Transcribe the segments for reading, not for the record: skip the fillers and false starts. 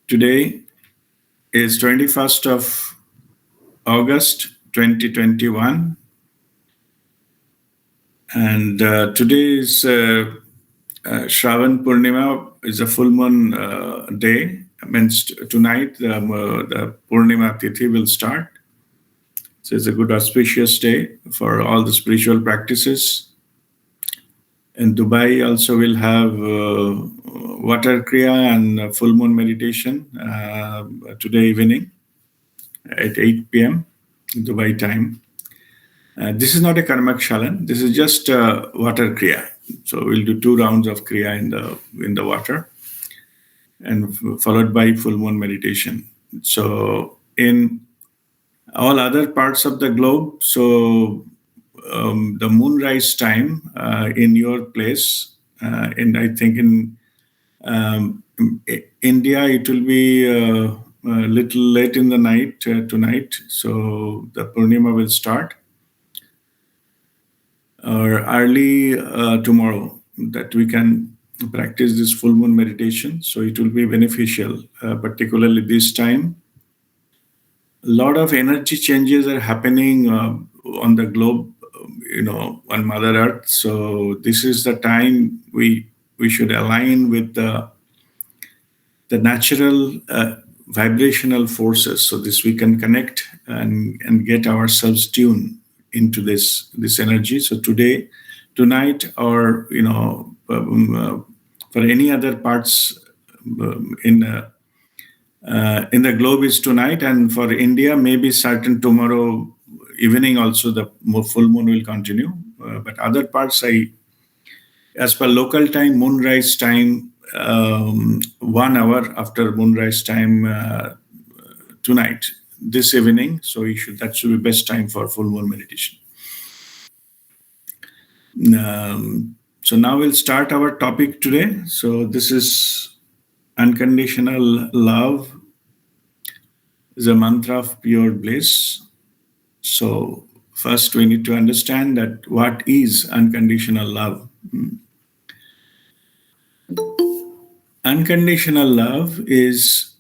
Today is 21st of August 2021, and today is Shravan Purnima is a full moon day. Means tonight the Purnima Tithi will start. So it's a good auspicious day for all the spiritual practices. In Dubai also will have water kriya and full moon meditation today evening at 8 p.m. Dubai time. This is not a karmak shalan. This is just water kriya. So we'll do 2 rounds of kriya in the water, and followed by full moon meditation. So in all other parts of the globe, so the moonrise time in your place, and I think in India it will be a little late in the night tonight. So the Purnima will start or early tomorrow, that we can practice this full moon meditation. So it will be beneficial, particularly this time. A lot of energy changes are happening on the globe, on Mother Earth. So this is the time we should align with the natural vibrational forces, so this we can connect and get ourselves tuned into this energy. So tonight, or for any other parts in the globe is tonight, and for India maybe certain tomorrow evening also the full moon will continue. But other parts, as per local time, moonrise time, 1 hour after moonrise time tonight, this evening. So that should be best time for full moon meditation. So now we'll start our topic today. So this is unconditional love is a mantra of pure bliss. So first we need to understand that what is unconditional love. Unconditional love is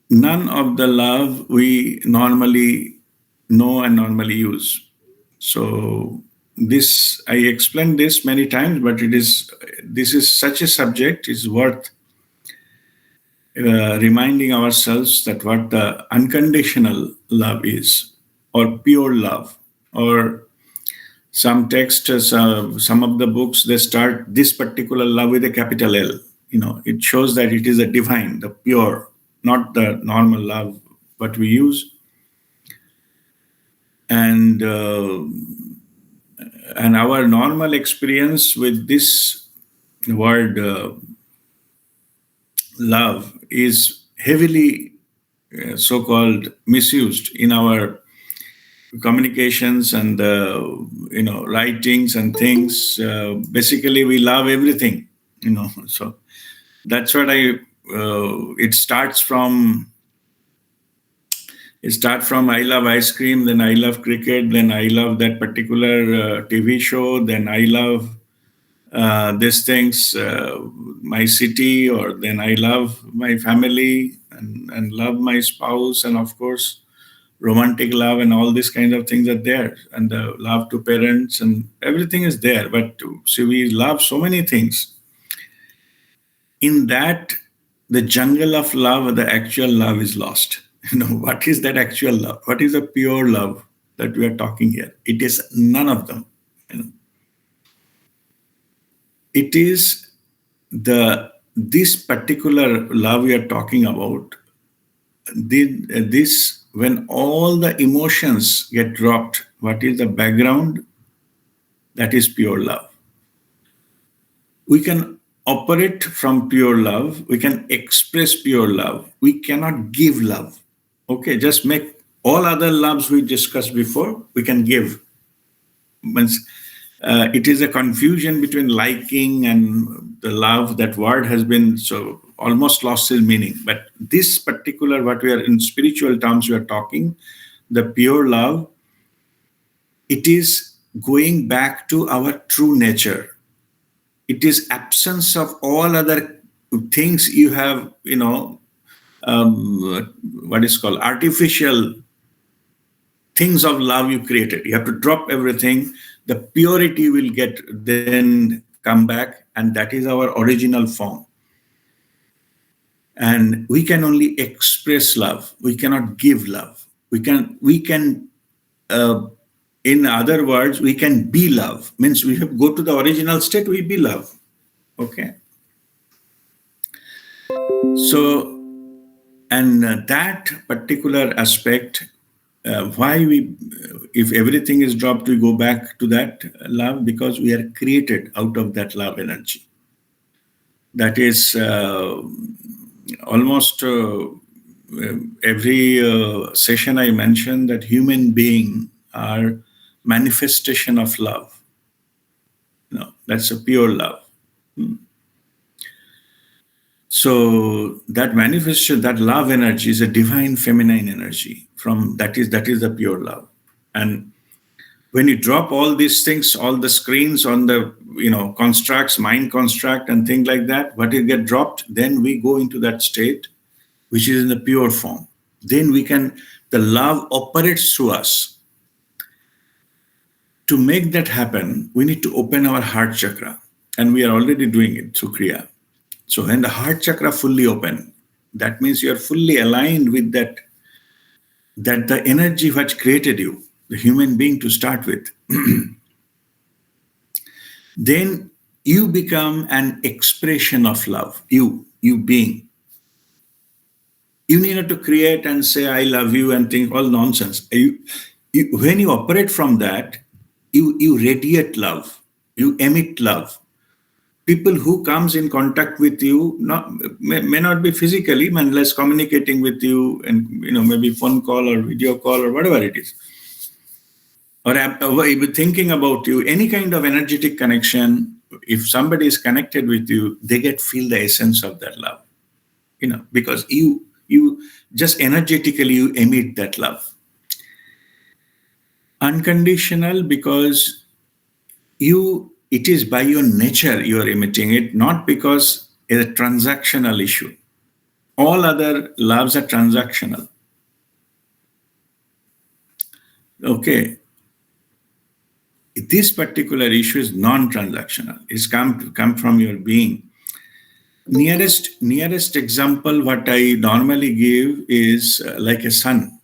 none of the love we normally know and normally use. So this, I explained this many times, but this is such a subject is worth reminding ourselves that what the unconditional love is, or pure love, or some texts, some of the books, they start this particular love with a capital L. It shows that it is a divine, the pure, not the normal love what we use. And our normal experience with this word love is heavily so-called misused in our communications and writings and things. Basically we love everything, so that's what it starts from I love ice cream, then I love cricket, then I love that particular TV show, then I love these things, my city, or then I love my family and love my spouse, and of course romantic love and all these kind of things are there, and the love to parents and everything is there. But see, we love so many things. In that, the jungle of love, the actual love is lost. What is that actual love? What is the pure love that we are talking here? It is none of them. It is this particular love we are talking about. This when all the emotions get dropped, what is the background? That is pure love. We can operate from pure love. We can express pure love. We cannot give love. Okay, just make all other loves we discussed before, we can give. It is a confusion between liking and the love. That word has been so almost lost its meaning. But this particular, what we are in spiritual terms, we are talking, the pure love, it is going back to our true nature. It is absence of all other things you have, what is called artificial things of love you created. You have to drop everything. The purity will get then come back, and that is our original form. And we can only express love. We cannot give love. We can. In other words, we can be love. Means we have go to the original state. We be love. Okay. So, and that particular aspect, why we, if everything is dropped, we go back to that love because we are created out of that love energy. That is almost every session I mention that human being are manifestation of love. That's a pure love. So that manifestation, that love energy is a divine feminine energy. From that is the pure love. And when you drop all these things, all the screens on the constructs, mind construct and things like that, what it get dropped, then we go into that state which is in the pure form. Then the love operates through us. To make that happen, we need to open our heart chakra, and we are already doing it through Kriya. So when the heart chakra fully open, that means you are fully aligned with that the energy which created you, the human being to start with. Then you become an expression of love. You being. You need not to create and say I love you and think all nonsense. When you operate from that, you radiate love. You emit love. People who comes in contact with you may not be physically, unless communicating with you, and maybe phone call or video call or whatever it is, or thinking about you, any kind of energetic connection. If somebody is connected with you, they feel the essence of that love, because you just energetically you emit that love. Unconditional, because it is by your nature you are emitting it, not because it's a transactional issue. All other loves are transactional. Okay. This particular issue is non-transactional. It's come from your being. Nearest example what I normally give is like a sun.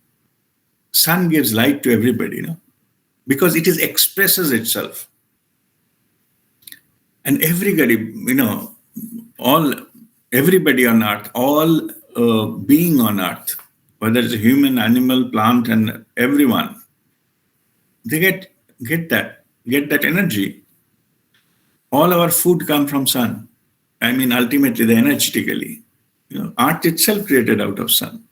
Sun gives light to everybody, because it expresses itself. And everybody, everybody on earth, all being on earth, whether it's a human, animal, plant, and everyone, they get that energy. All our food comes from sun. I mean, ultimately, the energetically, earth itself created out of sun.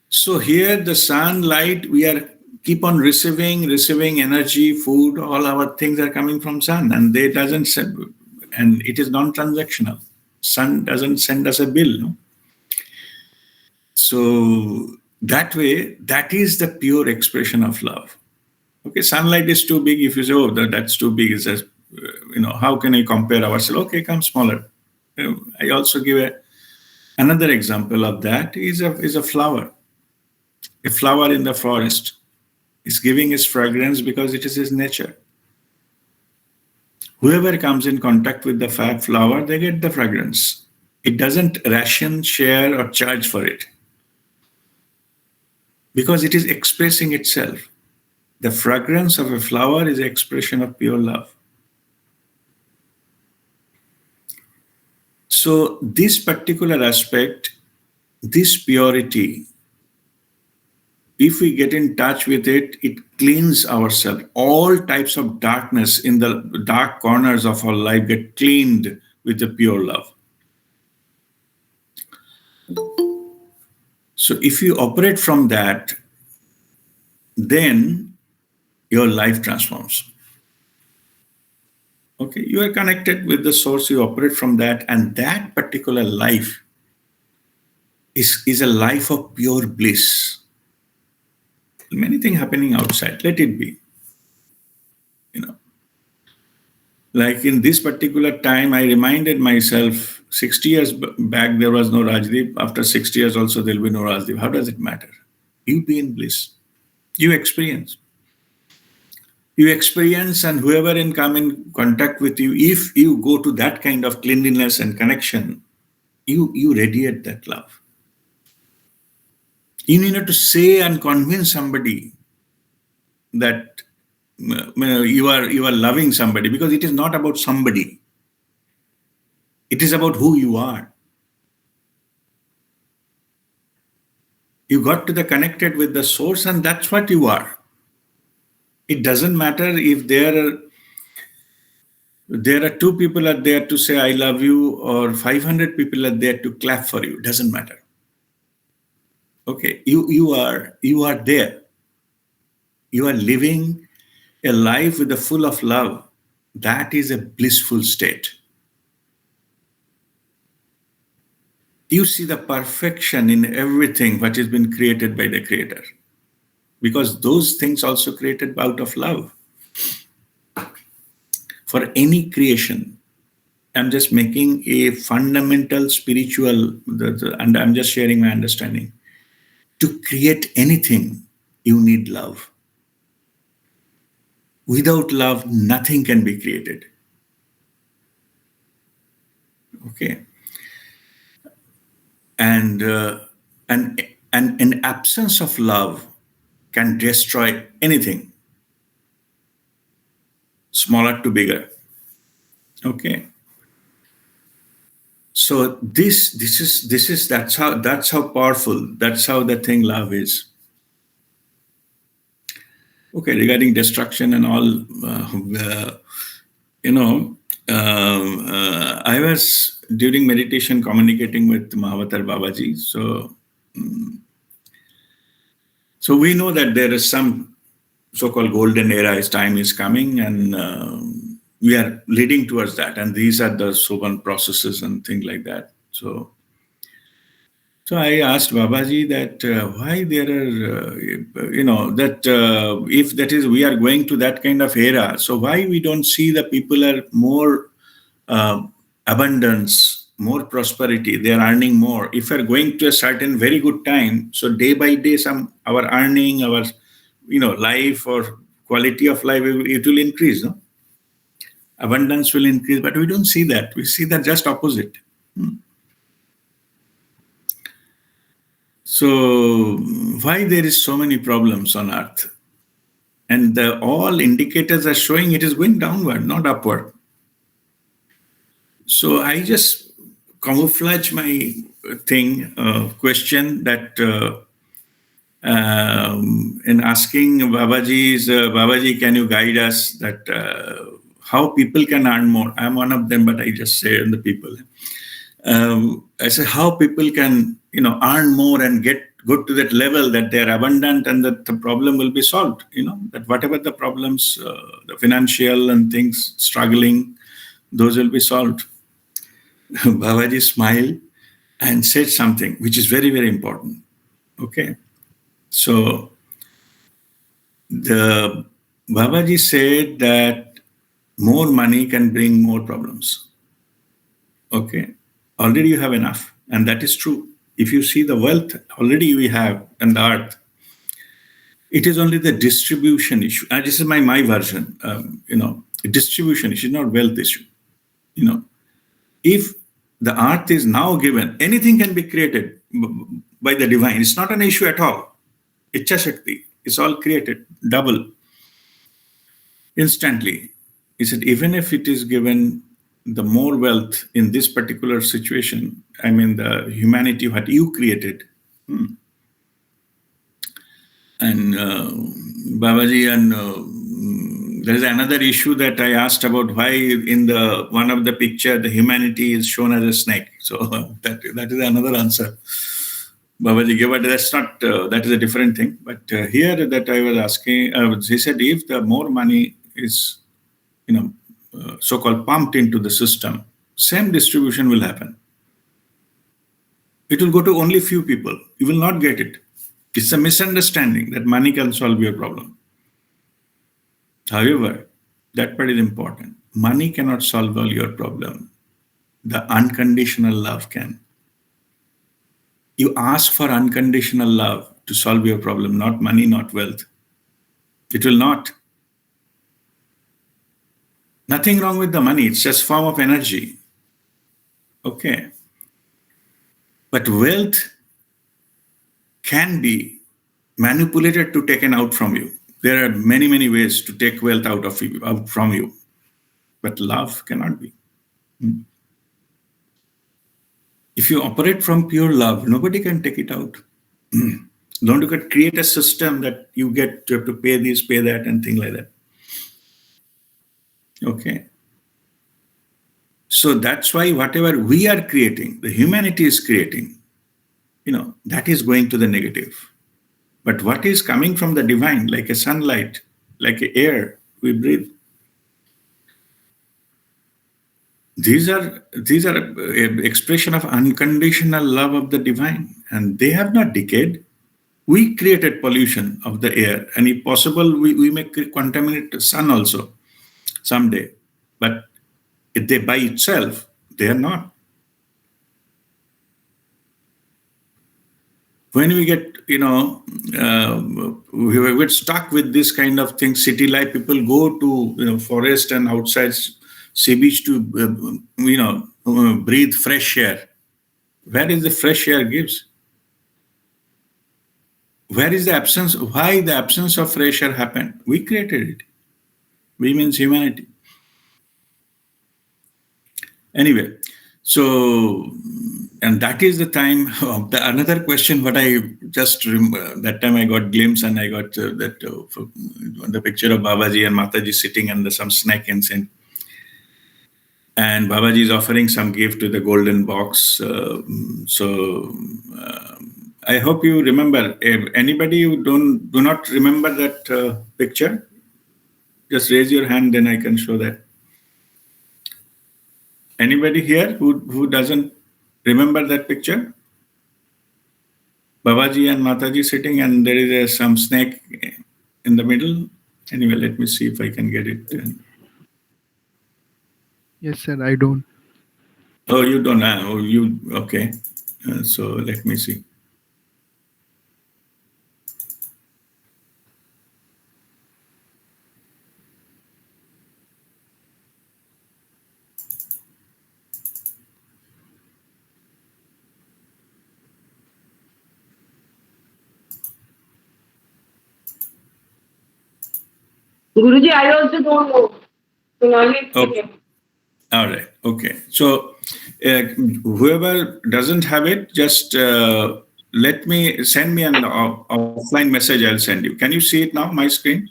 So here, the sunlight, we are keep on receiving energy, food, all our things are coming from sun, and they doesn't send, and it is non-transactional. Sun doesn't send us a bill, no? So that way, that is the pure expression of love. Okay, sunlight is too big. If you say, oh, that's too big, it says, how can I compare ourselves? Okay, come smaller. I also give another example of that is a flower. A flower in the forest is giving its fragrance because it is his nature. Whoever comes in contact with the flower, they get the fragrance. It doesn't ration, share, or charge for it, because it is expressing itself. The fragrance of a flower is an expression of pure love. So this particular aspect, this purity, if we get in touch with it, it cleans ourselves. All types of darkness in the dark corners of our life get cleaned with the pure love. So if you operate from that, then your life transforms. Okay, you are connected with the source, you operate from that, and that particular life is a life of pure bliss. Many things happening outside, let it be. Like in this particular time, I reminded myself 60 years back there was no Rajdeep. After 60 years also there will be no Rajdeep. How does it matter? You be in bliss. You experience. You experience, and whoever in come in contact with you, if you go to that kind of cleanliness and connection, you radiate that love. You need not to say and convince somebody that you are loving somebody, because it is not about somebody. It is about who you are. You got to the connected with the source, and that's what you are. It doesn't matter if there are two people are there to say I love you, or 500 people are there to clap for you. It doesn't matter. Okay, you are there. You are living a life with a full of love. That is a blissful state. You see the perfection in everything what has been created by the Creator, because those things also created out of love. For any creation, I'm just making a fundamental spiritual, and I'm just sharing my understanding. To create anything, you need love. Without love, nothing can be created. Okay, and an absence of love can destroy anything, smaller to bigger. Okay, so this is that's how powerful, that's how the thing love is. Okay, regarding destruction and all, you know, I was during meditation communicating with Mahavatar Babaji. So we know that there is some so-called golden era, as time is coming, and we are leading towards that. And these are the sober processes and things like that. So I asked Babaji that why there are, that if that is we are going to that kind of era, so why we don't see the people are more uh, abundance, more prosperity, they are earning more. If we are going to a certain very good time, so day by day, some our earning, our life or quality of life, it will increase. No? Abundance will increase, but we don't see that. We see that just opposite. So why there is so many problems on earth? And all indicators are showing it is going downward, not upward. So I just camouflage my question that in asking Babaji, can you guide us that how people can earn more? I'm one of them, but I just say the people. I say how people can earn more and get to that level that they are abundant, and that the problem will be solved. That whatever the problems, the financial and things struggling, those will be solved. Babaji smiled and said something which is very, very important. Okay, so the Babaji said that more money can bring more problems. Okay, already you have enough, and that is true. If you see the wealth already we have and the earth, it is only the distribution issue. And this is my version. Distribution issue, not wealth issue. If the earth is now given, anything can be created by the divine. It's not an issue at all. Ichcha Shakti. It's all created double instantly. He said, even if it is given the more wealth in this particular situation, I mean, the humanity what you created. And Babaji, and there is another issue that I asked about why in the one of the picture the humanity is shown as a snake. So that is another answer Babaji gave, but that's not that is a different thing. But here that I was asking, he said if the more money is so-called pumped into the system, same distribution will happen. It will go to only few people. You will not get it. It's a misunderstanding that money can solve your problem. However, that part is important. money cannot solve all your problem. The unconditional love can. You ask for unconditional love to solve your problem, not money, not wealth. It will not. Nothing wrong with the money. It's just form of energy. Okay. But wealth can be manipulated to taken out from you. There are many, many ways to take wealth out from you. But love cannot be. If you operate from pure love, nobody can take it out. Don't you create a system that you have to pay this, pay that, and things like that. Okay. So that's why whatever we are creating, the humanity is creating, that is going to the negative. But what is coming from the divine, like a sunlight, like air we breathe, these are expression of unconditional love of the divine, and they have not decayed. We created pollution of the air, and if possible, we may contaminate the sun also someday. But if they by itself, they are not. When we get, we get stuck with this kind of thing, city life, people go to, forest and outside sea beach to, breathe fresh air. Where is the fresh air gives? Where is the absence? Why the absence of fresh air happened? We created it. We means humanity. Anyway, so, and that is the time of another question. What I just remember, that time I got glimpse and I got the picture of Babaji and Mataji sitting under some snake insect. And Babaji is offering some gift to the golden box. I hope you remember. If anybody who do not remember that picture, just raise your hand, then I can show that. Anybody here who doesn't remember that picture? Babaji and Mataji sitting, and there is some snake in the middle. Anyway, let me see if I can get it. Yes, sir, I don't. Oh, you don't? Okay. So let me see. Guruji, I also don't know. Okay. All right. Okay. So whoever doesn't have it, just send me an offline message. I'll send you. Can you see it now? My screen.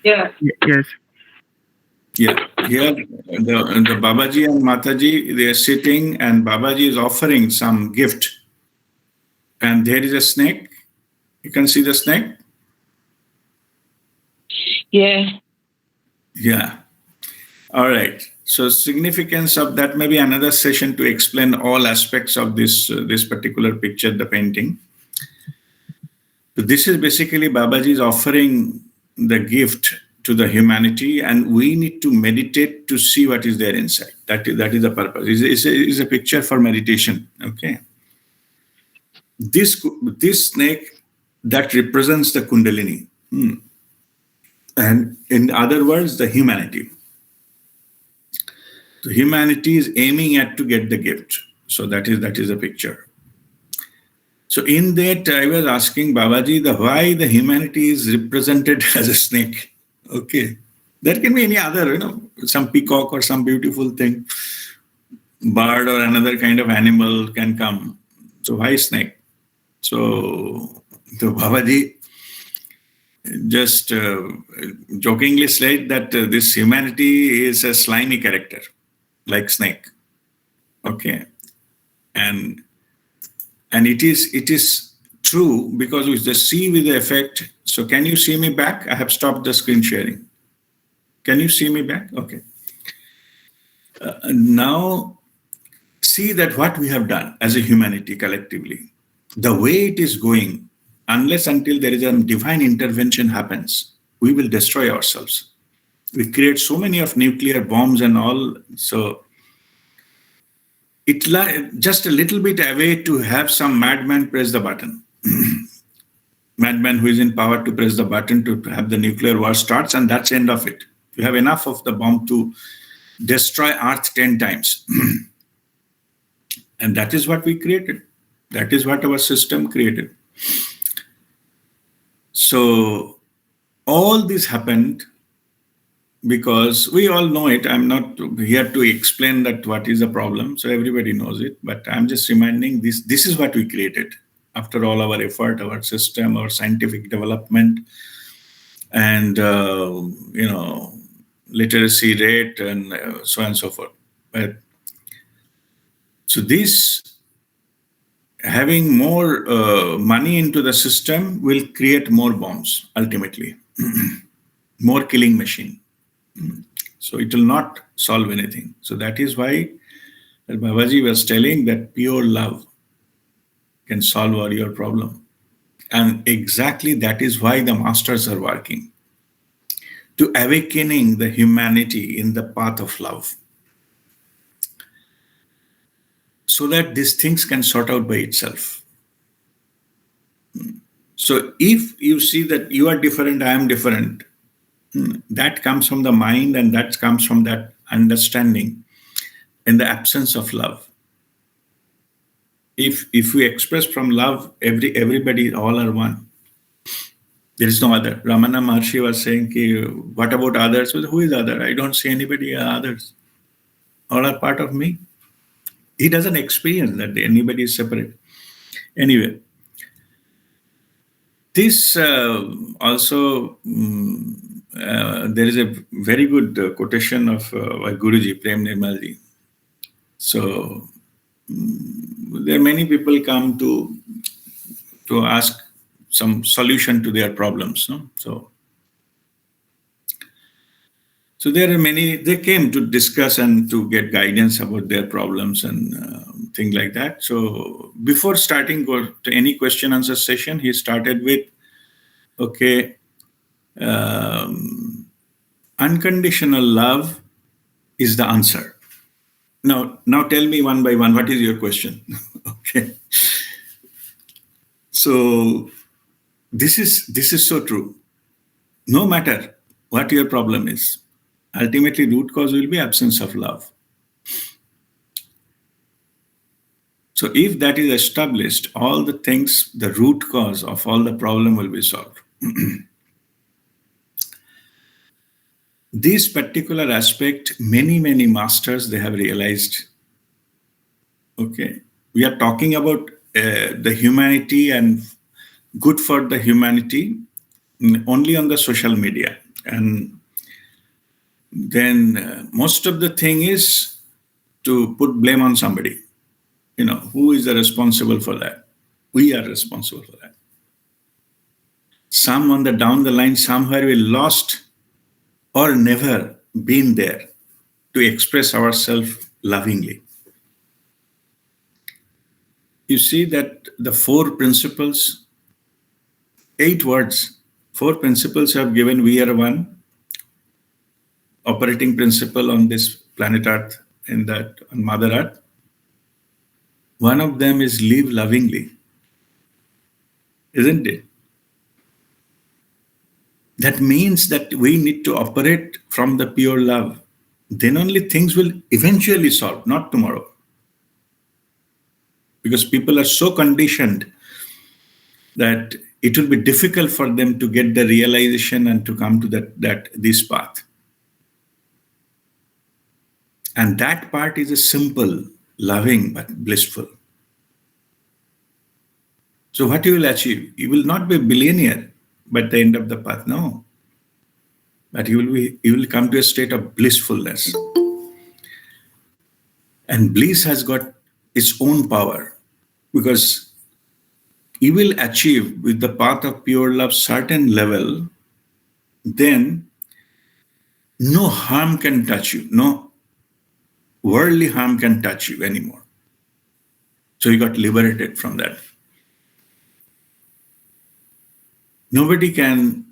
Yeah. Yes. Yeah. Here, the Babaji and Mataji, they are sitting, and Babaji is offering some gift. And there is a snake. You can see the snake. Yeah. Yeah. All right. So significance of that may be another session to explain all aspects of this particular picture, the painting. So this is basically Babaji is offering the gift to the humanity, and we need to meditate to see what is there inside. That is the purpose. It's a picture for meditation. Okay. This snake that represents the Kundalini. And in other words, the humanity. The humanity is aiming at to get the gift. So that is a picture. So in that, I was asking Babaji why the humanity is represented as a snake. Okay. There can be any other, some peacock or some beautiful thing, bird or another kind of animal can come. So why snake? So Babaji just jokingly said that this humanity is a slimy character, like snake. Okay. And it is true because we just see with the effect. So can you see me back? I have stopped the screen sharing. Can you see me back? Okay. Now see that what we have done as a humanity collectively, the way it is going, unless until there is a divine intervention happens, we will destroy ourselves. We create so many of nuclear bombs and all. So just a little bit away to have some madman press the button. Madman who is in power to press the button to have the nuclear war starts, and that's the end of it. You have enough of the bomb to destroy Earth 10 times. And that is what we created. That is what our system created. So all this happened because we all know it. I'm not here to explain that what is the problem. So everybody knows it, but I'm just reminding this is what we created. After all our effort, our system, our scientific development, and literacy rate, and so on and so forth. But so this having more money into the system will create more bombs ultimately, more killing machine. So it will not solve anything. So that is why Babaji was telling that pure love can solve all your problem. And exactly that is why the masters are working, to awakening the humanity in the path of love, so that these things can sort out by itself. So if you see that you are different, I am different, that comes from the mind, and that comes from that understanding in the absence of love. If we express from love, everybody, all are one. There is no other. Ramana Maharshi was saying, what about others? Well, who is other? I don't see anybody others. All are part of me. He doesn't experience that anybody is separate. Anyway, this also, there is a very good quotation of Guruji, Prem Nirmalji. So there are many people come to ask some solution to their problems. No? So there are many, they came to discuss and to get guidance about their problems and things like that. So before starting to any question answer session, he started with, okay, unconditional love is the answer. Now tell me one by one, what is your question? Okay. So this is so true. No matter what your problem is, ultimately root cause will be absence of love. So if that is established, all the things, the root cause of all the problem will be solved. This particular aspect, many masters, they have realized. Okay, we are talking about the humanity and good for the humanity only on the social media, and then most of the thing is to put blame on somebody. Who is the responsible for that? We are responsible for that. Some on the down the line, somewhere we lost or never been there to express ourselves lovingly. You see that the 4 principles, 8 words, 4 principles have given. We are one operating principle on this planet Earth, on Mother Earth. One of them is live lovingly, isn't it? That means that we need to operate from the pure love. Then only things will eventually solve, not tomorrow. Because people are so conditioned that it will be difficult for them to get the realization and to come to this path. And that part is a simple, loving, but blissful. So what you will achieve? You will not be a billionaire by the end of the path, no. But you will come to a state of blissfulness. And bliss has got its own power, because you will achieve with the path of pure love certain level, then no harm can touch you, no worldly harm can touch you anymore. So you got liberated from that. Nobody can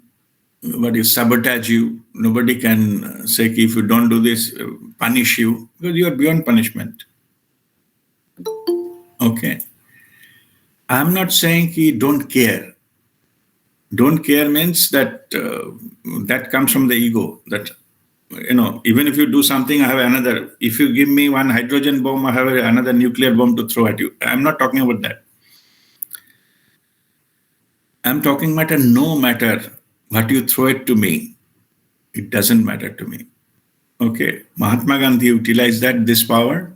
sabotage you. Nobody can say if you don't do this, punish you, because you are beyond punishment. Okay. I'm not saying don't care. Don't care means that that comes from the ego. That even if you do something, I have another. If you give me one hydrogen bomb, I have another nuclear bomb to throw at you. I'm not talking about that. I'm talking about no matter what you throw it to me, it doesn't matter to me. Okay, Mahatma Gandhi utilized this power,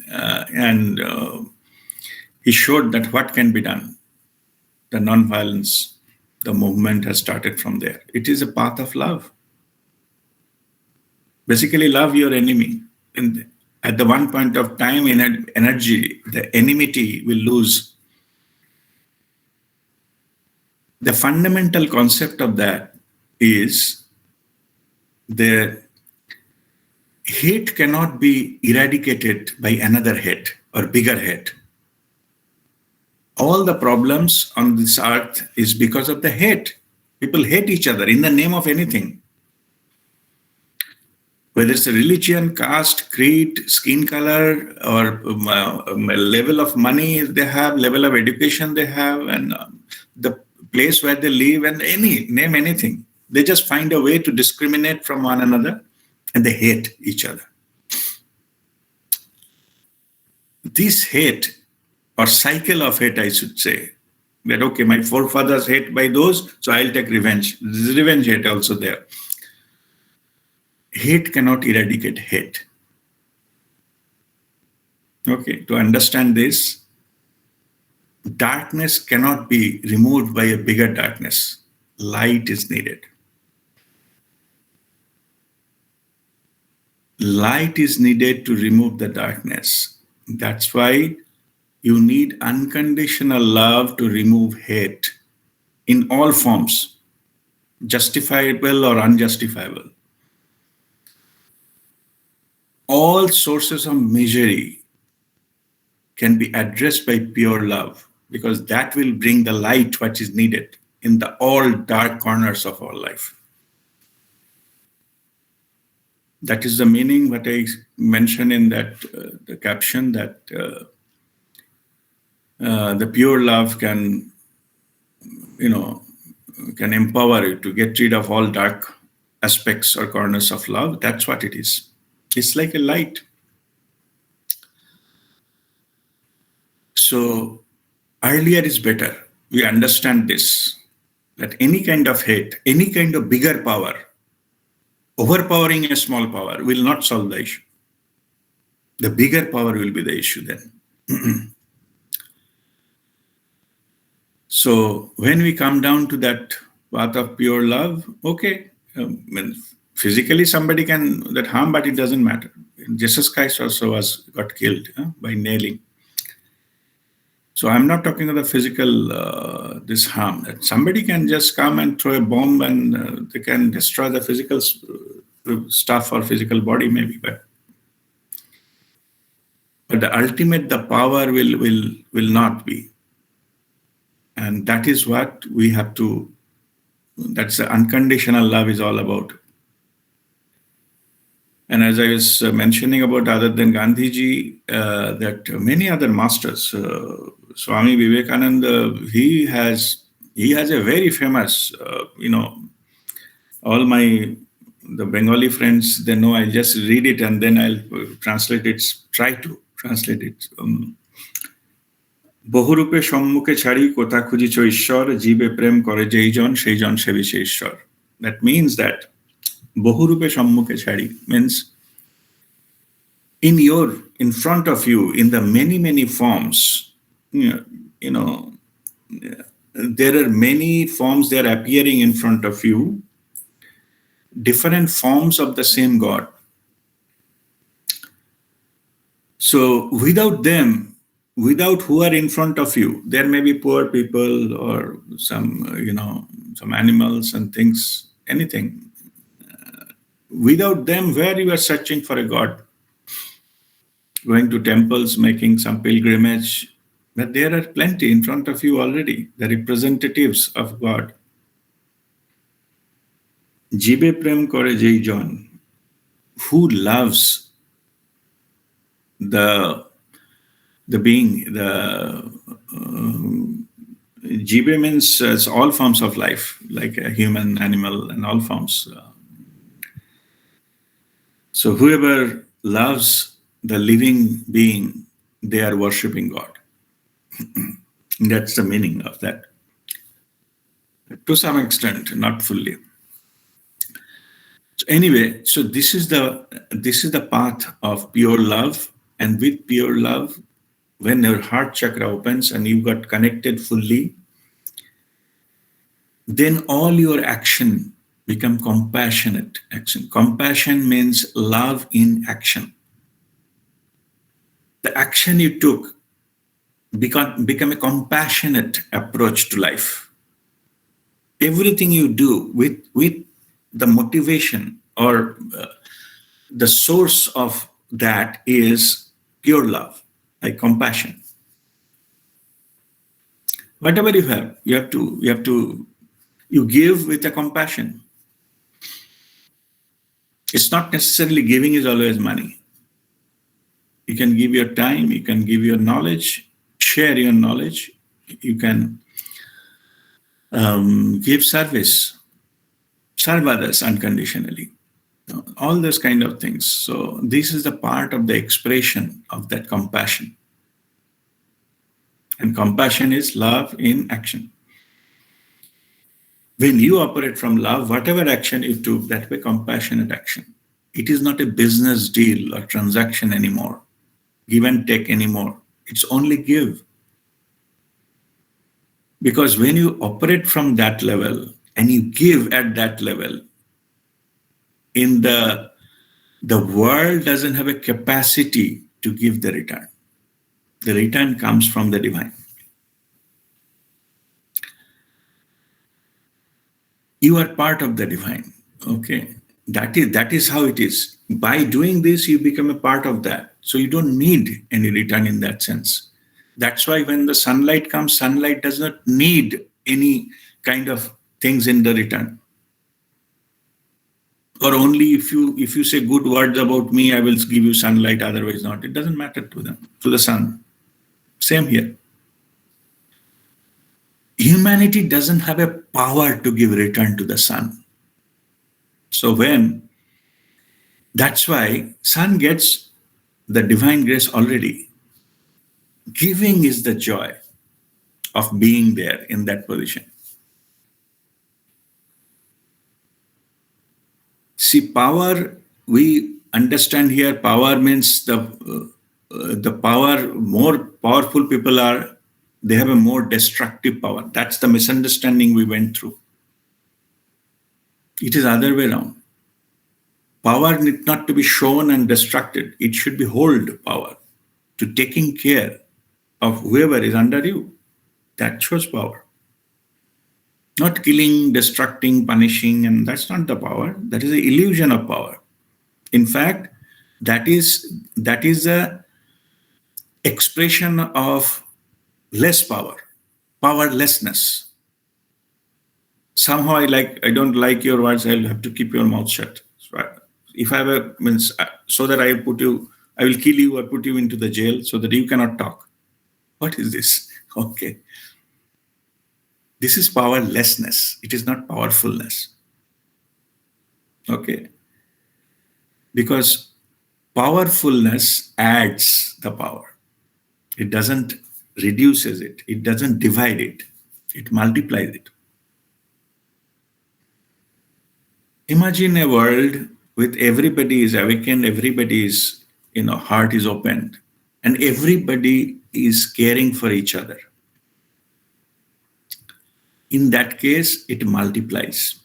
and he showed that what can be done. The non-violence, the movement has started from there. It is a path of love. Basically, love your enemy. And at the one point of time, in energy, the enmity will lose. The fundamental concept of that is the hate cannot be eradicated by another hate or bigger hate. All the problems on this earth is because of the hate. People hate each other in the name of anything. Whether it's a religion, caste, creed, skin color, or level of money they have, level of education they have, and the place where they live, and name anything. They just find a way to discriminate from one another, and they hate each other. This hate, or cycle of hate, I should say, that okay, my forefathers hate by those, so I'll take revenge. There's revenge hate also there. Hate cannot eradicate hate. Okay, to understand this, darkness cannot be removed by a bigger darkness. Light is needed. Light is needed to remove the darkness. That's why you need unconditional love to remove hate in all forms, justifiable or unjustifiable. All sources of misery can be addressed by pure love, because that will bring the light which is needed in the all dark corners of our life. That is the meaning what I mentioned in that the caption, that the pure love can empower you to get rid of all dark aspects or corners of love. That's what it is. It's like a light. So earlier is better. We understand this, that any kind of hate, any kind of bigger power, overpowering a small power will not solve the issue. The bigger power will be the issue then. So when we come down to that path of pure love, okay, physically somebody can that harm, but it doesn't matter. Jesus Christ also got killed by nailing. So I'm not talking about the physical this harm. That somebody can just come and throw a bomb and they can destroy the physical stuff or physical body maybe, but the ultimate, the power will not be. And that is what we have to, that's the unconditional love is all about. And as I was mentioning about, other than Gandhiji, that many other masters, Swami Vivekananda, he has a very famous, all the Bengali friends, they know I just read it and then I'll translate it, try to translate it. বহুরূপে সম্মুখে ছাড়ি কোথা খুঁজিছ ঈশ্বর জীবে প্রেম করে যেই জন সেই জন সেবিছে ঈশ্বর. That means that বহুরূপে সম্মুখে ছাড়ি means in front of you, in the many forms, there are many forms, they are appearing in front of you, different forms of the same God. So without who are in front of you, there may be poor people or some animals and things, anything. Without them, where you are searching for a God, going to temples, making some pilgrimage, but there are plenty in front of you already, the representatives of God. Jibe prem kore jei jon, who loves the being, the jibe means it's all forms of life, like a human, animal, and all forms. So whoever loves the living being, they are worshipping God. That's the meaning of that. To some extent, not fully. So anyway, so this is the path of pure love, and with pure love, when your heart chakra opens and you got connected fully, then all your action become compassionate action. Compassion means love in action. The action you took become a compassionate approach to life. Everything you do with the motivation or the source of that is pure love, like compassion. Whatever you have, you give with a compassion. It's not necessarily giving is always money. You can give your time, you can give your knowledge, share your knowledge, you can give service, serve others unconditionally, all those kind of things. So this is the part of the expression of that compassion. And compassion is love in action. When you operate from love, whatever action you took, that way compassionate action. It is not a business deal or transaction anymore, give and take anymore. It's only give. Because when you operate from that level and you give at that level, in the world doesn't have a capacity to give the return. The return comes from the divine. You are part of the divine. Okay. That is how it is. By doing this, you become a part of that. So you don't need any return in that sense. That's why when the sunlight comes, sunlight does not need any kind of things in the return. Or only if you say good words about me, I will give you sunlight, otherwise not. It doesn't matter to them, to the sun. Same here. Humanity doesn't have a power to give return to the sun. So that's why sun gets the divine grace already. Giving is the joy of being there in that position. See, power, we understand here, power means the power, more powerful people are, they have a more destructive power. That's the misunderstanding we went through. It is other way around. Power need not to be shown and destructed. It should be hold power to taking care of whoever is under you. That shows power. Not killing, destructing, punishing, and that's not the power. That is the illusion of power. In fact, that is the expression of less power, powerlessness. Somehow I don't like your words, I'll have to keep your mouth shut. So if I have so that I will kill you or put you into the jail so that you cannot talk. What is this? Okay. This is powerlessness. It is not powerfulness. Okay. Because powerfulness adds the power. It doesn't reduces it. It doesn't divide it. It multiplies it. Imagine a world with everybody is awakened, everybody's heart is opened, and everybody is caring for each other. In that case, it multiplies.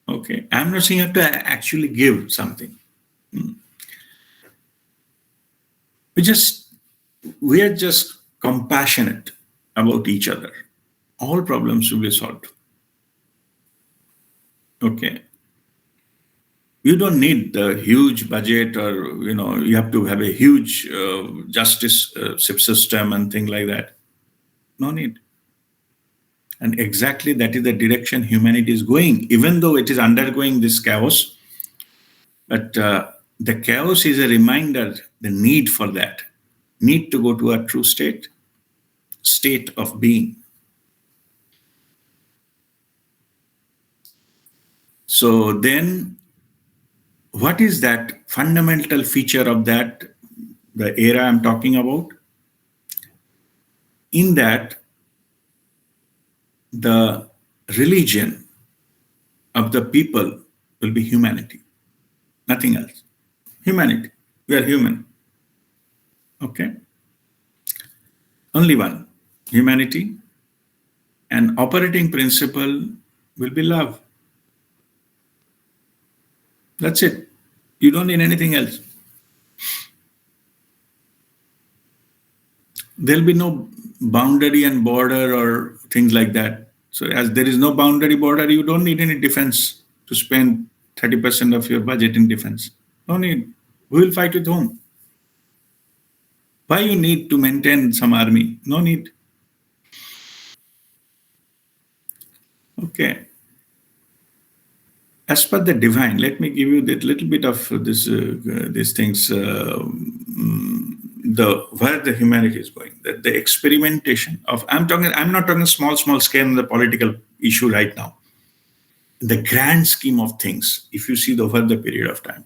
Okay, I'm not saying you have to actually give something. We are just compassionate about each other. All problems will be solved. Okay. You don't need the huge budget or, you have to have a huge justice system and things like that. No need. And exactly that is the direction humanity is going, even though it is undergoing this chaos. But the chaos is a reminder, the need for that, need to go to a true state of being. So then, what is that fundamental feature of that, the era I'm talking about? In that, the religion of the people will be humanity, nothing else. Humanity. We are human. Okay? Only one. Humanity. And operating principle will be love. That's it. You don't need anything else. There'll be no boundary and border or things like that. So, as there is no boundary border, you don't need any defense to spend 30% of your budget in defense. No need. We will fight with whom? Why you need to maintain some army? No need. Okay. As per the divine, let me give you a little bit of these things. Where the humanity is going, the experimentation of. I'm not talking small scale in the political issue right now. The grand scheme of things, if you see over the period of time,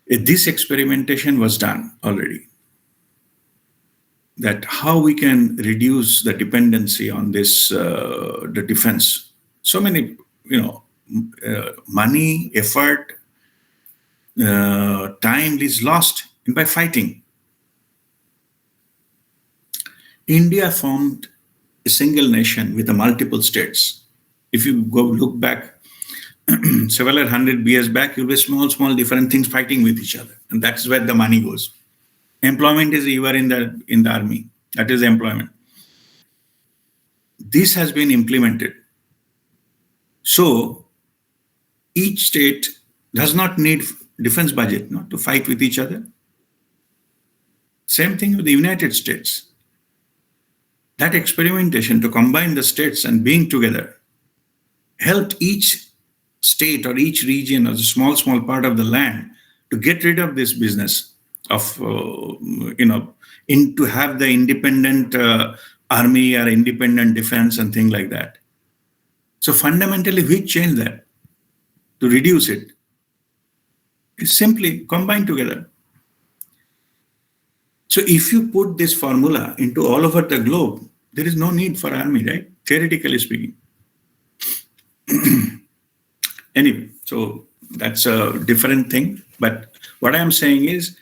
this experimentation was done already. That how we can reduce the dependency on this the defense. So many, money, effort, time is lost by fighting. India formed a single nation with multiple states. If you go look back several hundred years back, you'll be small different things fighting with each other. And that's where the money goes. Employment is you are in the army. That is employment. This has been implemented. So each state does not need defense budget to fight with each other. Same thing with the United States. That experimentation to combine the states and being together helped each state or each region or a small part of the land to get rid of this business of, to have the independent army or independent defense and things like that. So fundamentally, we change that to reduce it. It's simply combine together. So if you put this formula into all over the globe, there is no need for army, right? Theoretically speaking. Anyway, so that's a different thing. But what I'm saying is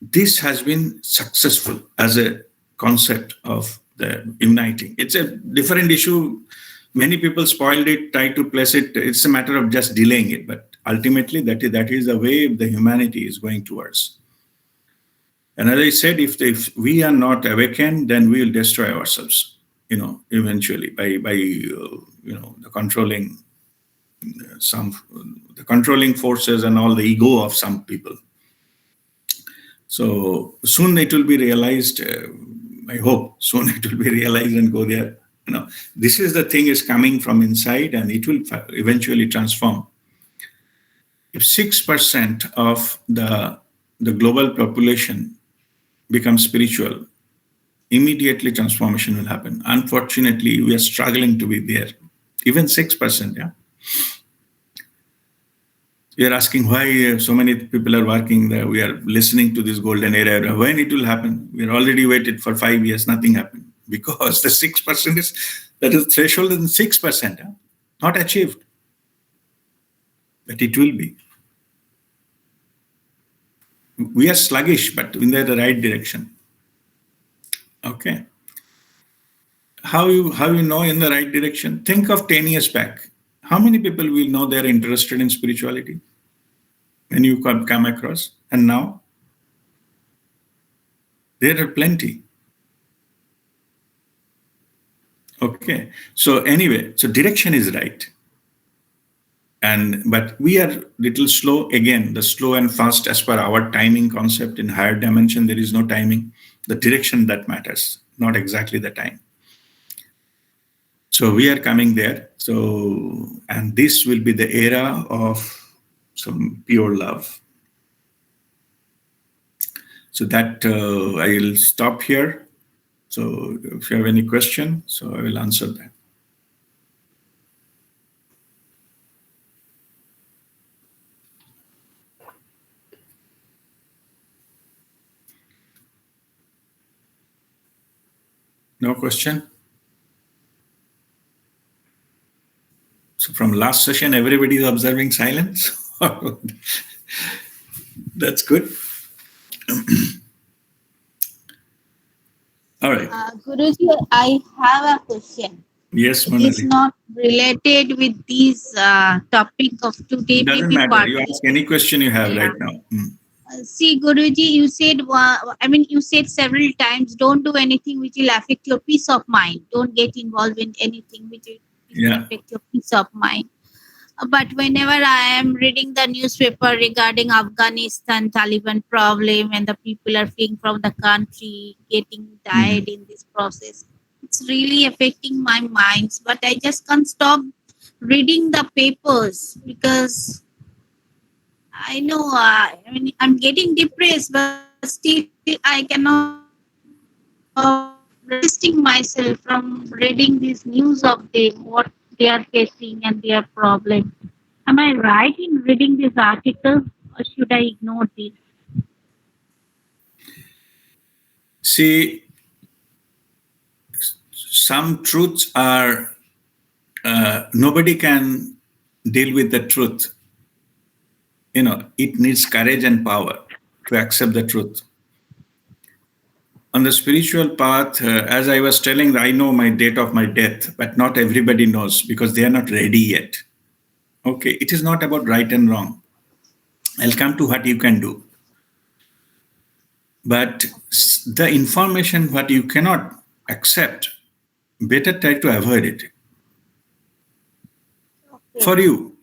this has been successful as a concept of the uniting. It's a different issue. Many people spoiled it, try to place it. It's a matter of just delaying it. But ultimately, that is the way the humanity is going towards. And as I said, if we are not awakened, then we will destroy ourselves, eventually by the controlling forces and all the ego of some people. So soon it will be realized. I hope soon it will be realized and go there. This is the thing is coming from inside, and it will eventually transform. If 6% of the global population becomes spiritual, immediately transformation will happen. Unfortunately, we are struggling to be there. Even 6%, yeah. You're asking why so many people are working there. We are listening to this golden era. When it will happen? We already waited for 5 years, nothing happened. Because the 6% that is threshold is 6%, yeah? Not achieved. But it will be. We are sluggish, but in the right direction. Okay. How you know in the right direction? Think of 10 years back. How many people will know they're interested in spirituality when you come across? And now? There are plenty. Okay. So anyway, so direction is right. But we are little slow. Again, the slow and fast as per our timing concept in higher dimension, there is no timing. The direction that matters, not exactly the time. So we are coming there. So, and this will be the era of some pure love. So that I will stop here. So if you have any question, so I will answer that. No question? So from last session, everybody is observing silence. That's good. All right. Guruji, I have a question. Yes, It is Manali. not related with this topic of today. It doesn't Maybe matter. You partly. ask any question you have Yeah. right now. See, Guruji, you said, you said several times, don't do anything which will affect your peace of mind. Don't get involved in anything which will Yeah. affect your peace of mind. But whenever I am reading the newspaper regarding Afghanistan Taliban problem and the people are fleeing from the country, getting died in this process, it's really affecting my minds. But I just can't stop reading the papers because I know, I'm getting depressed, but still I cannot resisting myself from reading this news of them, what they are facing and their problem. Am I right in reading this article or should I ignore this? See, some truths are, nobody can deal with the truth. It needs courage and power to accept the truth. On the spiritual path, as I was telling, I know my date of my death, but not everybody knows because they are not ready yet. Okay, it is not about right and wrong. I'll come to what you can do. But the information what you cannot accept, better try to avoid it. For you,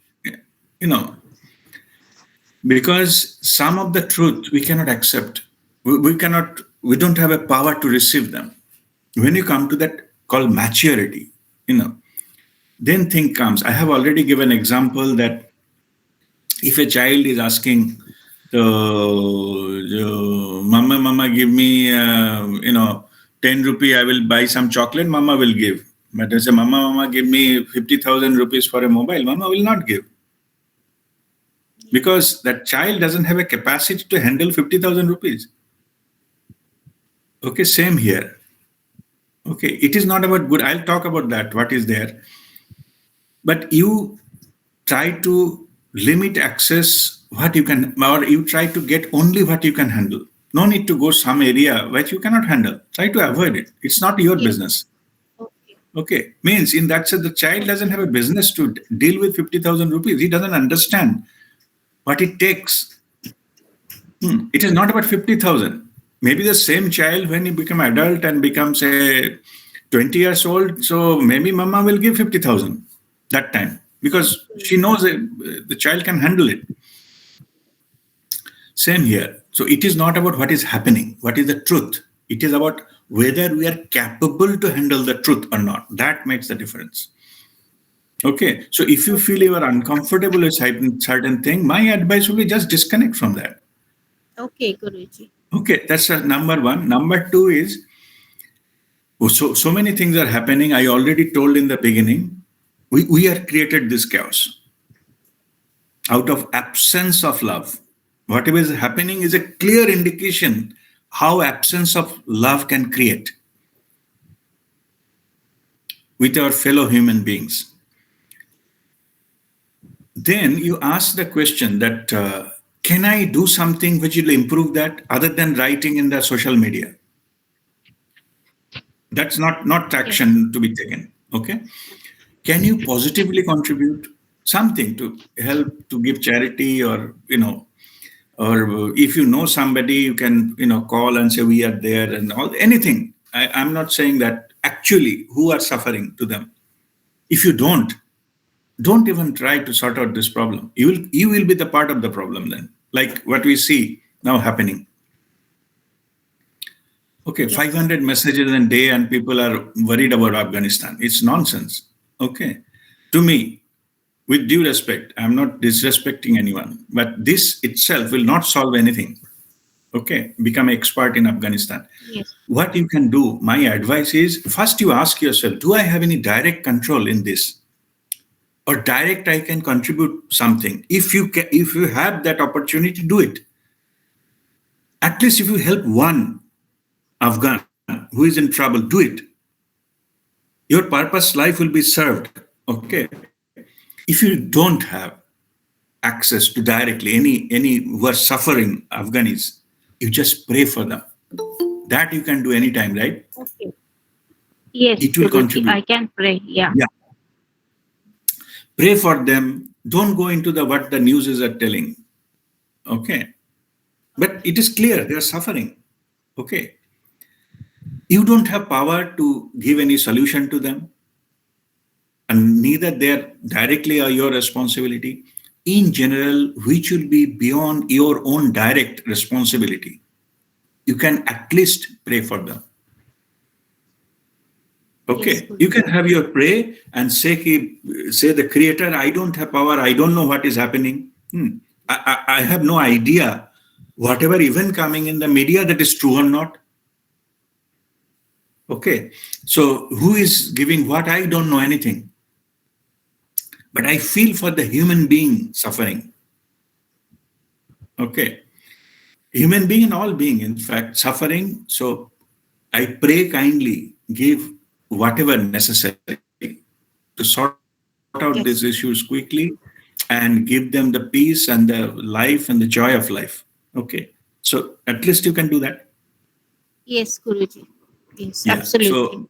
because some of the truth we cannot accept. We don't have a power to receive them. When you come to that called maturity, then thing comes. I have already given example that if a child is asking, mama, give me, 10 rupee, I will buy some chocolate, mama will give. But I say, mama, give me 50,000 rupees for a mobile, mama will not give. Because that child doesn't have a capacity to handle 50,000 rupees. Okay, same here. Okay, it is not about good. I'll talk about that, what is there. But you try to limit access what you can, or you try to get only what you can handle. No need to go some area which you cannot handle. Try to avoid it. It's not your business. Okay, means in that sense, the child doesn't have a business to deal with 50,000 rupees. He doesn't understand what it takes. It is not about 50,000. Maybe the same child, when he become adult and becomes a 20 years old, so maybe mama will give 50,000 that time because she knows the child can handle it. Same here. So it is not about what is happening, what is the truth. It is about whether we are capable to handle the truth or not. That makes the difference. Okay. So if you feel you are uncomfortable with certain thing, my advice would be just disconnect from that. Okay, Guruji. Okay, that's number one. Number two is, so many things are happening. I already told in the beginning, we are created this chaos out of absence of love. Whatever is happening is a clear indication how absence of love can create with our fellow human beings. Then you ask the question that, can I do something which will improve that other than writing in the social media? That's not action to be taken. Okay. Can you positively contribute something to help to give charity or if you know somebody, you can call and say we are there and all anything. I'm not saying that actually who are suffering to them. If you don't even try to sort out this problem. You will be the part of the problem then, like what we see now happening. Okay, Yes. 500 messages a day and people are worried about Afghanistan. It's nonsense. Okay. To me, with due respect, I'm not disrespecting anyone, but this itself will not solve anything. Okay. Become an expert in Afghanistan. Yes. What you can do, my advice is first you ask yourself, do I have any direct control in this? Or direct I can contribute something. If you have that opportunity, do it. At least if you help one Afghan who is in trouble, do it. Your purpose life will be served. Okay. If you don't have access to directly any who are suffering Afghanis, you just pray for them. That you can do anytime, right? Okay. Yes, It will Guruji, contribute. I can pray. Yeah. Yeah. Pray for them. Don't go into the what the newses are telling. Okay. But it is clear they are suffering. Okay. You don't have power to give any solution to them, and neither they're directly are your responsibility. In general, which will be beyond your own direct responsibility, you can at least pray for them. Okay, Yes, Guruji. you can have your pray and say the Creator, I don't have power, I don't know what is happening. I have no idea whatever event coming in the media that is true or not. Okay, so who is giving what? I don't know anything. But I feel for the human being suffering. Okay, human being and all being, in fact, suffering. So I pray kindly, give whatever necessary to sort out Yes. these issues quickly and give them the peace and the life and the joy of life. Okay, so at least you can do that. Yes, Guruji. Yes, Yeah. absolutely.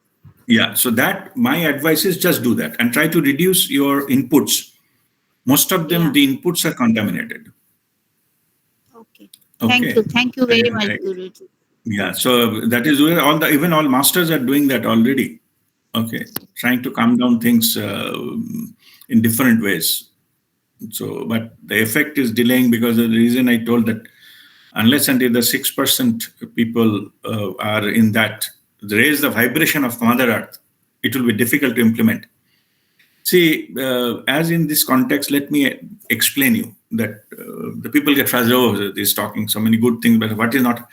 So that my advice is just do that and try to reduce your inputs. Most of them, Yeah. the inputs are contaminated. Okay. Okay. Thank you very much, Right. Guruji. Yeah. So that is where even all masters are doing that already. Okay, trying to calm down things in different ways. So, but the effect is delaying because of the reason I told that unless until the 6% people are in that raise the vibration of Mother Earth, it will be difficult to implement. See, as in this context, let me explain you that the people get frustrated. Oh, he's talking so many good things, but what is not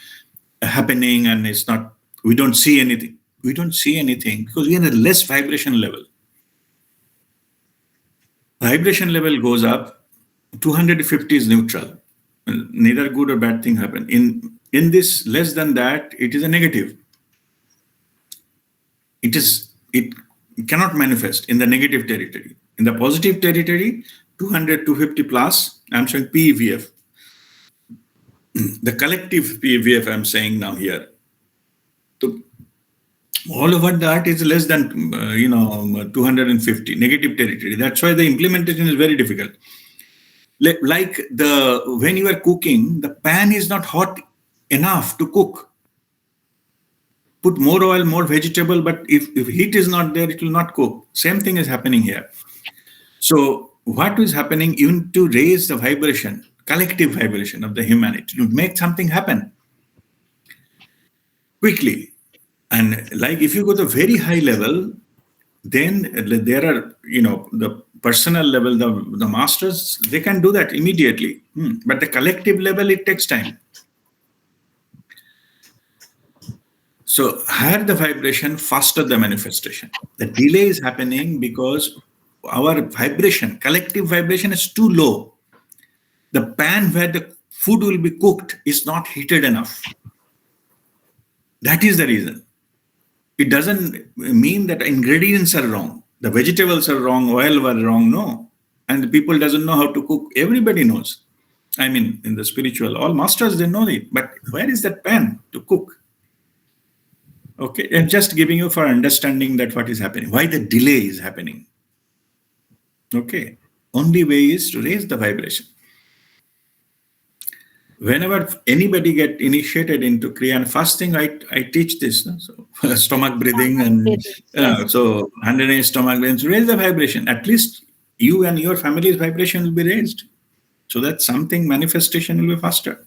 happening, and it's not. We don't see anything. We don't see anything because we are in a less vibration level. Vibration level goes up. 250 is neutral. Neither good or bad thing happen. In this less than that, it is a negative. It cannot manifest in the negative territory. In the positive territory, 200, 250 plus, I'm showing PEVF. The collective PEVF I'm saying now here. So all over that is less than 250 negative territory. That's why the implementation is very difficult. Like when you are cooking, the pan is not hot enough to cook. Put more oil, more vegetable, but if heat is not there, it will not cook. Same thing is happening here. So what is happening, even to raise the vibration, collective vibration of the humanity, to make something happen quickly. And like if you go to very high level, then there are, the personal level, the masters, they can do that immediately. But the collective level, it takes time. So higher the vibration, faster the manifestation. The delay is happening because our vibration, collective vibration is too low. The pan where the food will be cooked is not heated enough. That is the reason. It doesn't mean that ingredients are wrong. The vegetables are wrong, oil were wrong, no. And the people doesn't know how to cook. Everybody knows. I mean, in the spiritual, all masters, they know it. But where is that pan to cook? Okay, I'm just giving you for understanding that what is happening, why the delay is happening. Okay, only way is to raise the vibration. Whenever anybody get initiated into Kriya, and first thing I teach this, no? So stomach breathing and so 108 stomach breathing to raise the vibration. At least you and your family's vibration will be raised, so that something manifestation will be faster.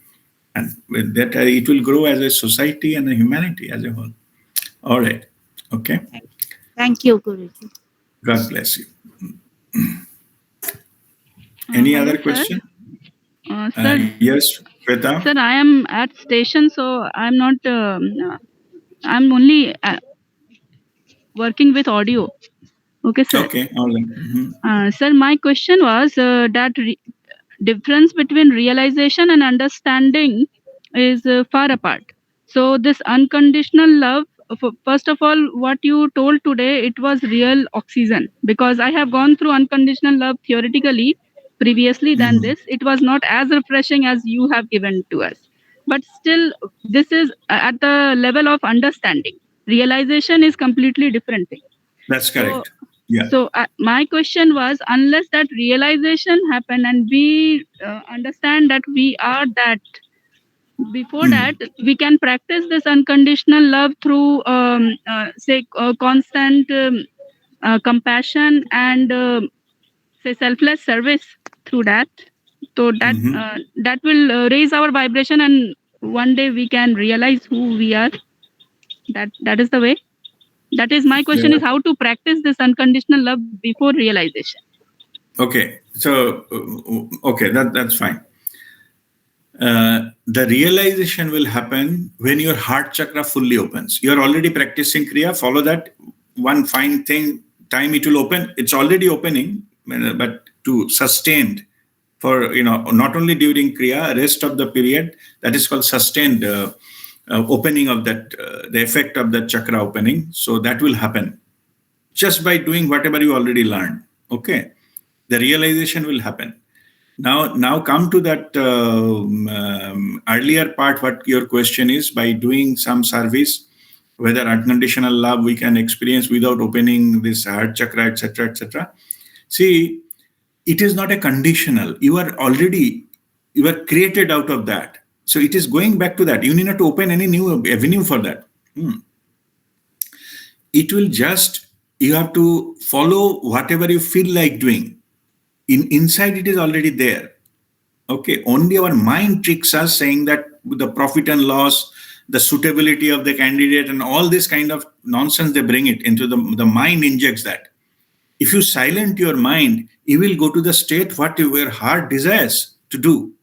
And with that, it will grow as a society and a humanity as a whole. All right. Okay. Thank you, Guruji. God bless you. Any Hello, other sir. question? Sir, Yes, Shweta? sir, I am at station, so I'm not. I'm only working with audio. Okay, sir. Okay. All right. Mhm. Sir, my question was that difference between realization and understanding is far apart. So this unconditional love, first of all, what you told today, it was real oxygen, because I have gone through unconditional love theoretically previously than Mhm. this. It was not as refreshing as you have given to us. But still, this is at the level of understanding. Realization is completely different thing. That's So, correct. Yeah. so my question was, unless that realization happen and we understand that we are that, before that we can practice this unconditional love through say constant compassion and say selfless service through that. So that Mhm. that will raise our vibration, and one day we can realize who we are. That is the way. That is my question: Yeah. is how to practice this unconditional love before realization. Okay. So, okay, that's fine. The realization will happen when your heart chakra fully opens. You're already practicing Kriya. Follow that one fine thing. Time it will open. It's already opening, but to sustained for not only during Kriya, rest of the period, that is called sustained opening of that, the effect of that chakra opening. So that will happen just by doing whatever you already learned. Okay, the realization will happen. Now come to that earlier part. What your question is, by doing some service, whether unconditional love we can experience without opening this heart chakra, etc., etc. See, it is not a conditional. You are created out of that. So it is going back to that. You need not to open any new avenue for that. It will just, you have to follow whatever you feel like doing. Inside it is already there. Okay, only our mind tricks us, saying that the profit and loss, the suitability of the candidate, and all this kind of nonsense they bring it into the mind injects that. If you silent your mind, you will go to the state what your heart desires to do,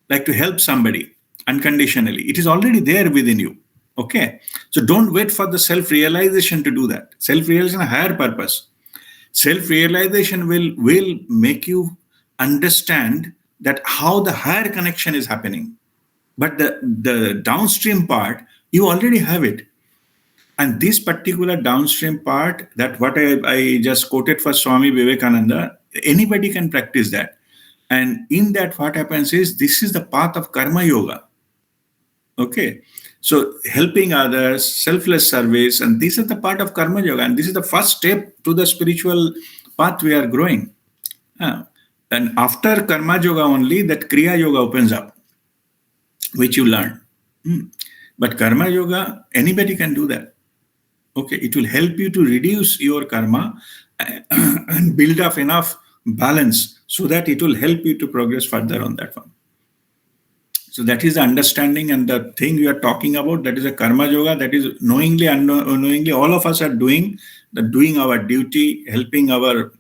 like to help somebody unconditionally. It is already there within you. Okay, so don't wait for the self-realization to do that. Self-realization, a higher purpose. Self-realization will make you understand that how the higher connection is happening. But the downstream part, you already have it. And this particular downstream part, that what I just quoted for Swami Vivekananda, anybody can practice that. And in that, what happens is, this is the path of karma yoga. Okay. So helping others, selfless service, and this is the part of karma yoga. And this is the first step to the spiritual path we are growing. And after karma yoga only, that kriya yoga opens up, which you learn. But karma yoga, anybody can do that. Okay, it will help you to reduce your karma and build up enough balance so that it will help you to progress further on that one. So that is the understanding, and the thing we are talking about, that is a karma yoga. That is knowingly, unknowingly, all of us are doing our duty, helping our,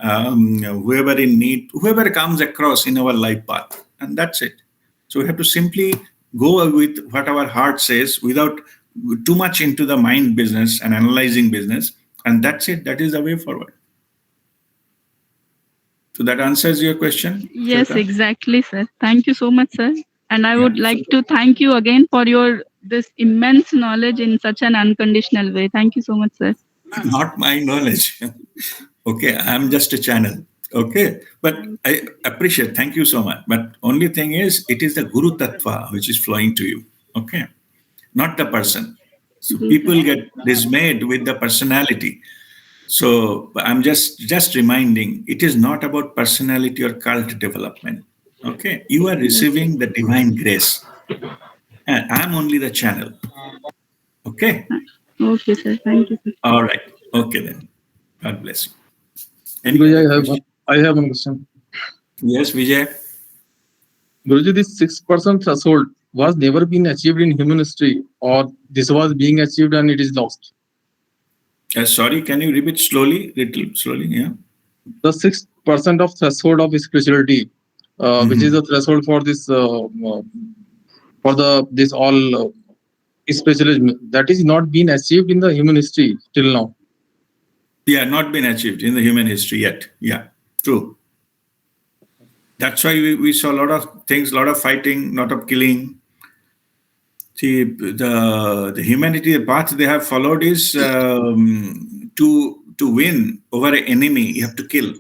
whoever in need, whoever comes across in our life path, and that's it. So we have to simply go with what our heart says without too much into the mind business and analyzing business, and that's it. That is the way forward. So that answers your question? Yes, Shweta? exactly, sir. Thank you so much, sir. And I would like to thank you again for your this immense knowledge in such an unconditional way. Thank you so much, sir. Not my knowledge. Okay, I'm just a channel. Okay, but I appreciate. Thank you so much. But only thing is, it is the Guru Tattva which is flowing to you. Okay, not the person. So people get dismayed with the personality. So I'm just reminding, it is not about personality or cult development. Okay, you are receiving the divine grace, and I'm only the channel. Okay. Okay, sir. Thank you, sir. All right. Okay then. God bless you. Any Vijay, other question? I have one question. Yes, Vijay. Guruji, this 6% threshold was never been achieved in human history, or this was being achieved and it is lost. Sorry, can you repeat slowly, little slowly? Yeah. The 6% of threshold of spirituality, which is the threshold for this for this all spiritualism, that is not been achieved in the human history till now. Yeah, not been achieved in the human history yet. Yeah, true. That's why we saw a lot of things, a lot of fighting, lot of killing. See, the humanity, the path they have followed is to win over an enemy, you have to kill.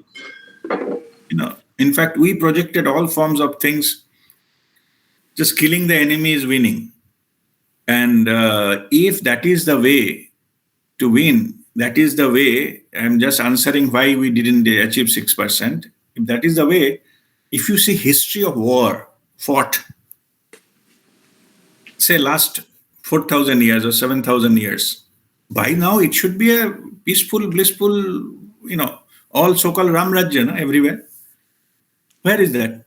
In fact, we projected all forms of things. Just killing the enemy is winning. And if that is the way to win, that is the way. I'm just answering why we didn't achieve 6%. If that is the way, if you see history of war fought, say last 4,000 years or 7,000 years, by now it should be a peaceful, blissful, all so-called Ram Rajya everywhere. Where is that?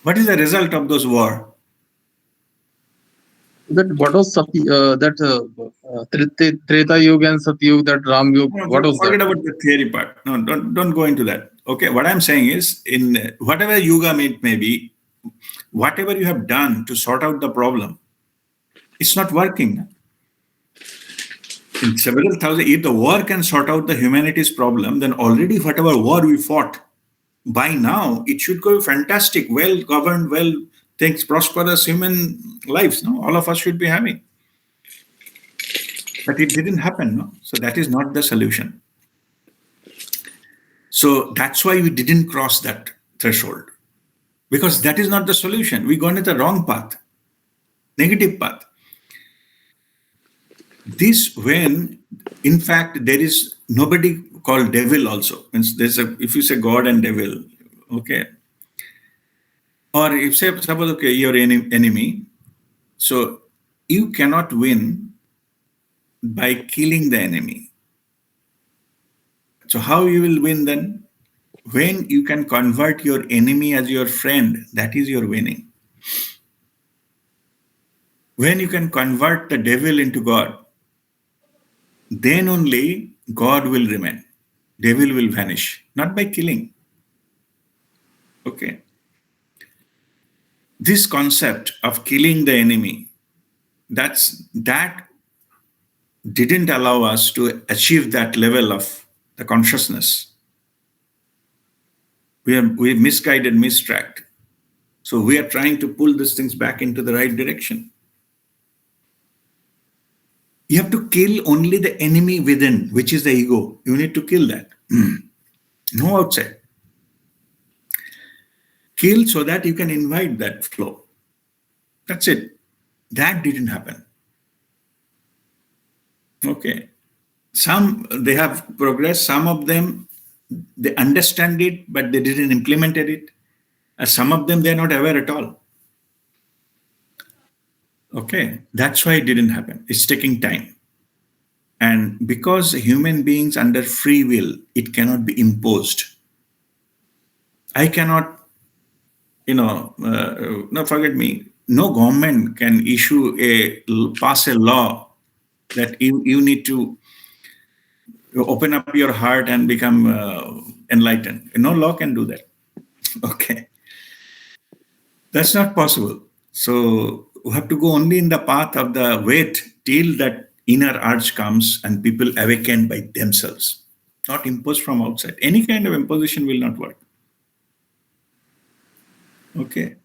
What is the result of those war? That what was Treta Yuga and Satya Yuga, that Ram Yuga? No, what was forget that? about the theory part. No, don't go into that. Okay, what I'm saying is, in whatever yuga it may be, whatever you have done to sort out the problem, it's not working. In several thousand, if the war can sort out the humanity's problem, then already whatever war we fought, by now it should go fantastic, well governed, well things, prosperous human lives. No, all of us should be having. But it didn't happen. No, so that is not the solution. So that's why we didn't cross that threshold, because that is not the solution. We gone in the wrong path, negative path. This when, in fact, there is nobody called devil also. There's if you say God and devil, okay, or if say suppose okay, your enemy, so you cannot win by killing the enemy. So how you will win then? When you can convert your enemy as your friend, that is your winning. When you can convert the devil into God, then only God will remain. Devil will vanish, not by killing. Okay. This concept of killing the enemy, that didn't allow us to achieve that level of the consciousness. We misguided, mistracked. So we are trying to pull these things back into the right direction. You have to kill only the enemy within, which is the ego. You need to kill that. No outside. Kill so that you can invite that flow. That's it. That didn't happen. Okay. Some, they have progressed. Some of them, they understand it, but they didn't implement it. Some of them, they're not aware at all. Okay. That's why it didn't happen. It's taking time. And because human beings under free will, it cannot be imposed. I cannot, no, forget me. No government can pass a law that you need to open up your heart and become enlightened. No law can do that. Okay. That's not possible. So we have to go only in the path of the wait till that inner urge comes and people awaken by themselves, not imposed from outside. Any kind of imposition will not work. Okay.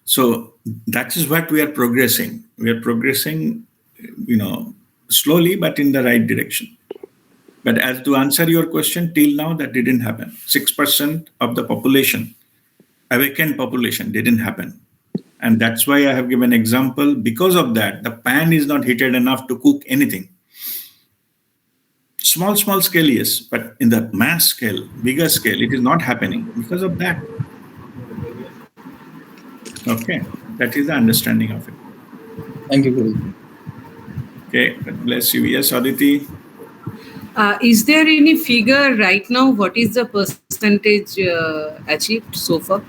So that is what we are progressing. We are progressing, slowly, but in the right direction. But as to answer your question, till now that didn't happen. 6% of the population, awakened population, didn't happen. And that's why I have given example. Because of that, the pan is not heated enough to cook anything. Small scale, yes, but in the mass scale, bigger scale, it is not happening because of that. Okay, that is the understanding of it. Thank you, Guru. Okay, God bless you. Yes, Aditi. Is there any figure right now? What is the percentage achieved so far?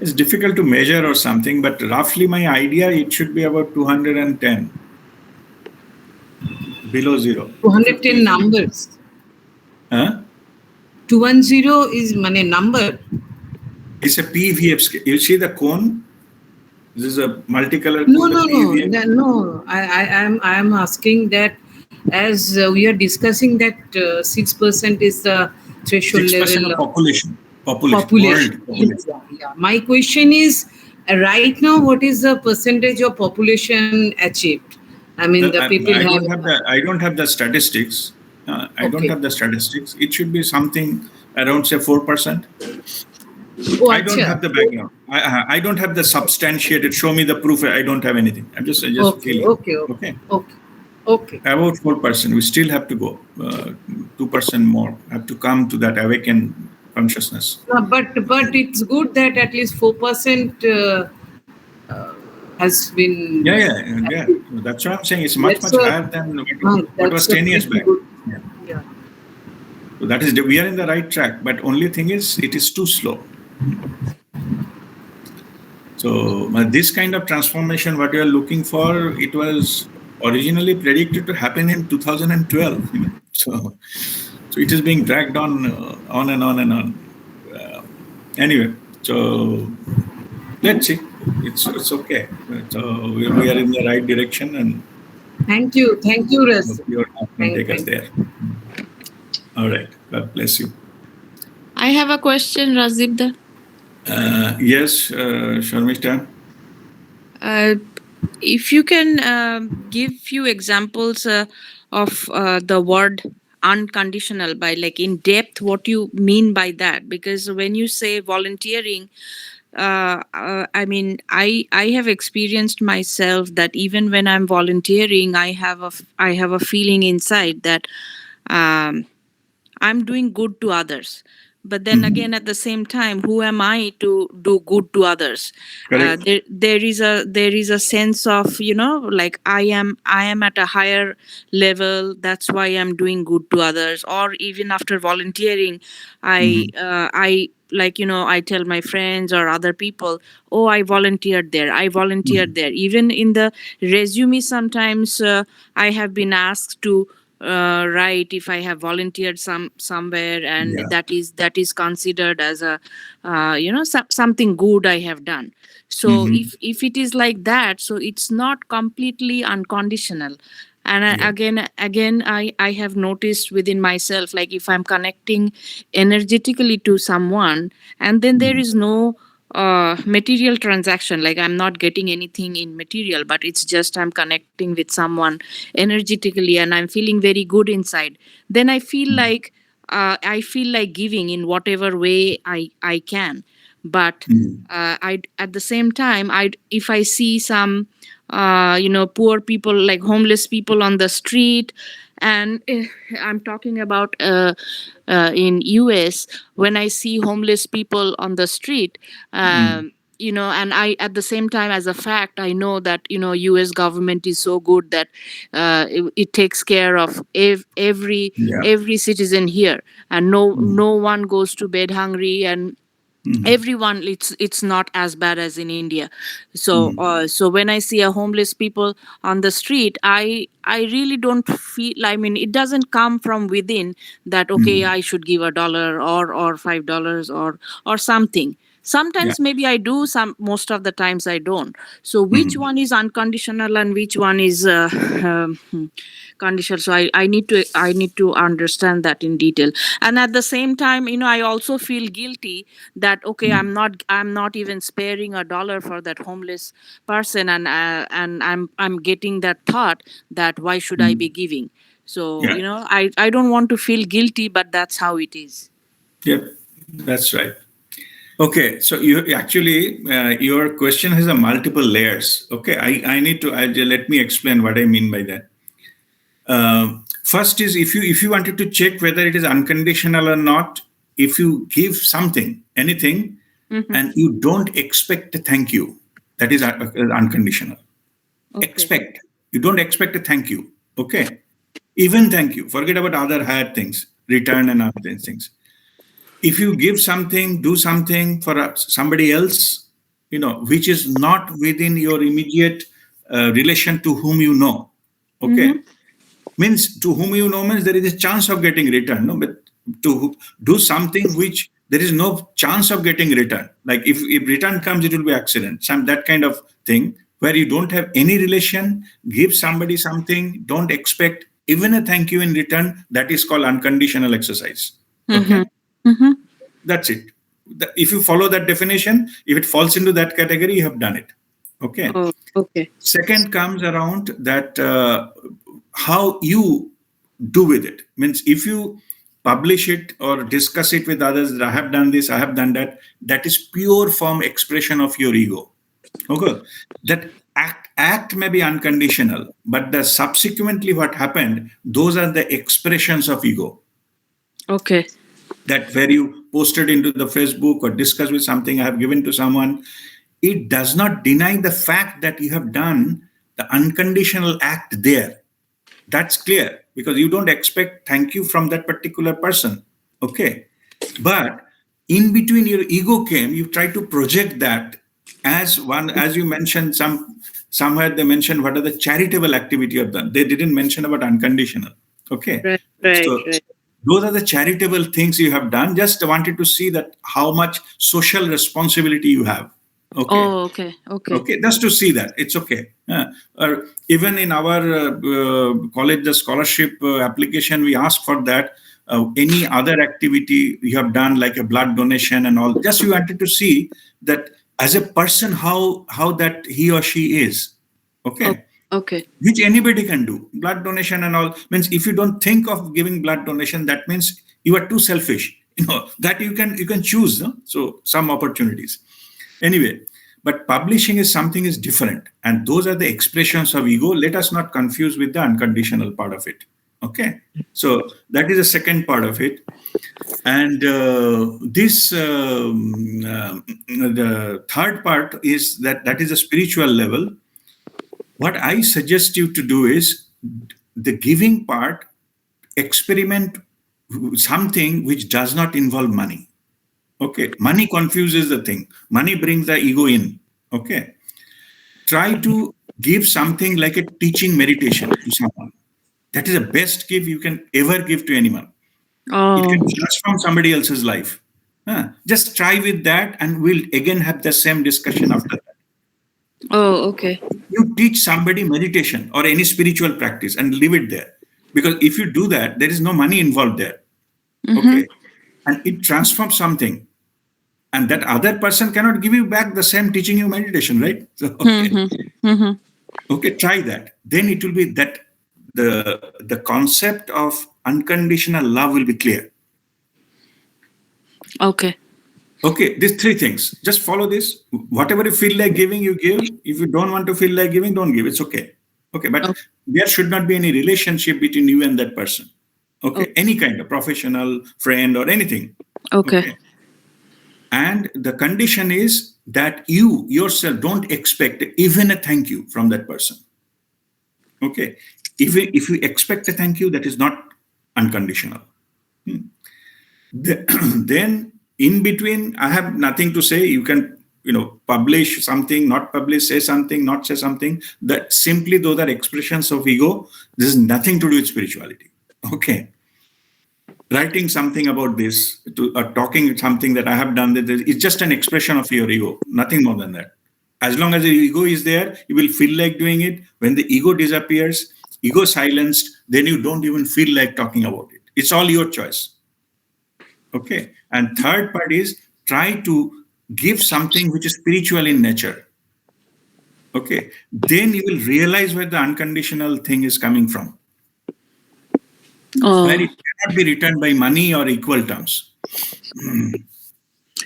It's difficult to measure or something, but roughly my idea, it should be about 210 below zero. 210 numbers. Huh? 210 is mane number. It's a PVF scale. You see the cone? This is a multicolored No, cone. no, the no, PVF. no. I am asking that as we are discussing that 6% is the threshold 6% level of of population. population. World population. Yeah. My question is, right now, what is the percentage of population achieved? I mean, the people I have. don't have the statistics. I don't Okay. have the statistics. It should be something around say 4%. Oh, I don't acha. have the background. I don't have the substantiated. Show me the proof. I don't have anything. I'm just Okay, feeling. okay. Okay. About 4%. We still have to go 2% more. Have to come to that awakened consciousness. But it's good that at least 4% has been. Yeah. That's what I'm saying. It's much That's a- higher than what was 10 years back. Yeah. Yeah. So that is we are in the right track. But only thing is, it is too slow. So this kind of transformation, what you are looking for, it was originally predicted to happen in 2012. So it is being dragged on and on and on. Anyway, so let's see. It's okay. So we are in the right direction, and Thank you, Raz. your Thank- take us thank- there. All right. God bless you. I have a question, Razibda. Yes, Sharmishta. If you can give few examples of the word unconditional, by like in depth what you mean by that, because when you say volunteering, I mean, I have experienced myself that even when I'm volunteering, I have a feeling inside that I'm doing good to others. But then again, at the same time, who am I to do good to others? Correct. There is a sense of, like I am at a higher level. That's why I'm doing good to others. Or even after volunteering, I like, I tell my friends or other people, oh, I volunteered there. Even in the resume, sometimes I have been asked to write if I have volunteered somewhere, and Yeah. that is considered as a something good I have done. So if it is like that, so it's not completely unconditional. And again, I have noticed within myself, like if I'm connecting energetically to someone, and then there is no material transaction, like I'm not getting anything in material, but it's just I'm connecting with someone energetically and I'm feeling very good inside, then I feel like giving in whatever way I can. But I at the same time, if I see some poor people, like homeless people on the street, and I'm talking about in US, when I see homeless people on the street, and I, at the same time, as a fact, I know that US government is so good that it takes care of every citizen here, and no one goes to bed hungry, and everyone, it's not as bad as in India. So so when I see a homeless people on the street, I really don't feel, I mean, it doesn't come from within that okay, I should give $1 or $5 or something. Sometimes maybe I do, most of the times I don't. So which one is unconditional and which one is conditional? So I need to understand that in detail. And at the same time, I also feel guilty that okay, I'm not even sparing $1 for that homeless person, and I'm getting that thought that why should I be giving? So I don't want to feel guilty, but that's how it is. Yep, that's right. Okay, so you actually your question has a multiple layers. Okay, I need to let me explain what I mean by that. First is if you wanted to check whether it is unconditional or not, if you give something, anything, and you don't expect a thank you, that is unconditional. Okay. You don't expect a thank you. Okay, even thank you. Forget about other higher things, return and other things. If you give something, do something for somebody else, which is not within your immediate relation to whom you know. Okay. Means to whom you know means there is a chance of getting return. No, but to do something which there is no chance of getting return. Like if return comes, it will be accident. That kind of thing where you don't have any relation, give somebody something, don't expect even a thank you in return. That is called unconditional exercise. Okay. That's it. If you follow that definition, if it falls into that category, you have done it. Okay. Oh, okay. Second comes around that how you do with it. Means if you publish it or discuss it with others, that I have done this, I have done that, that is pure form expression of your ego. Okay. That act may be unconditional, but the subsequently what happened, those are the expressions of ego. Okay. That where you posted into the Facebook or discussed with something I have given to someone, it does not deny the fact that you have done the unconditional act there. That's clear because you don't expect thank you from that particular person. Okay. But in between your ego came, you try to project that as one, as you mentioned, somewhere they mentioned what are the charitable activity you have done. They didn't mention about unconditional. Okay. Right. Those are the charitable things you have done. Just wanted to see that how much social responsibility you have. Okay. Oh, okay. Okay, just to see that it's okay. Or even in our college, the scholarship application, we ask for that. Any other activity you have done, like a blood donation and all. Just we wanted to see that as a person, how that he or she is. Okay. Okay. Which anybody can do. Blood donation and all means if you don't think of giving blood donation, that means you are too selfish. That you can choose. No? So some opportunities. Anyway, but publishing is something is different. And those are the expressions of ego. Let us not confuse with the unconditional part of it. Okay. So that is the second part of it. And the third part is that is a spiritual level. What I suggest you to do is the giving part, experiment something which does not involve money. Okay. Money confuses the thing. Money brings the ego in. Okay. Try to give something like a teaching meditation to someone. That is the best gift you can ever give to anyone. Oh. It can transform somebody else's life. Just try with that and we'll again have the same discussion after that. Oh, okay. You teach somebody meditation or any spiritual practice and leave it there. Because if you do that, there is no money involved there. Okay. And it transforms something. And that other person cannot give you back the same teaching you meditation, right? So, okay. Okay, try that. Then it will be that the concept of unconditional love will be clear. Okay. Okay, these three things. Just follow this. Whatever you feel like giving, you give. If you don't want to feel like giving, don't give. It's okay. Okay, but there should not be any relationship between you and that person. Okay, any kind of professional, friend, or anything. Okay. And the condition is that you yourself don't expect even a thank you from that person. Okay, if you expect a thank you, that is not unconditional. Then in between, I have nothing to say. You can, publish something, not publish, say something, not say something. That simply those are expressions of ego. This is nothing to do with spirituality. Okay. Writing something about this, talking something that I have done, it's just an expression of your ego, nothing more than that. As long as the ego is there, you will feel like doing it. When the ego disappears, ego silenced, then you don't even feel like talking about it. It's all your choice. Okay. And third part is try to give something which is spiritual in nature. Okay. Then you will realize where the unconditional thing is coming from. Where it cannot be returned by money or equal terms.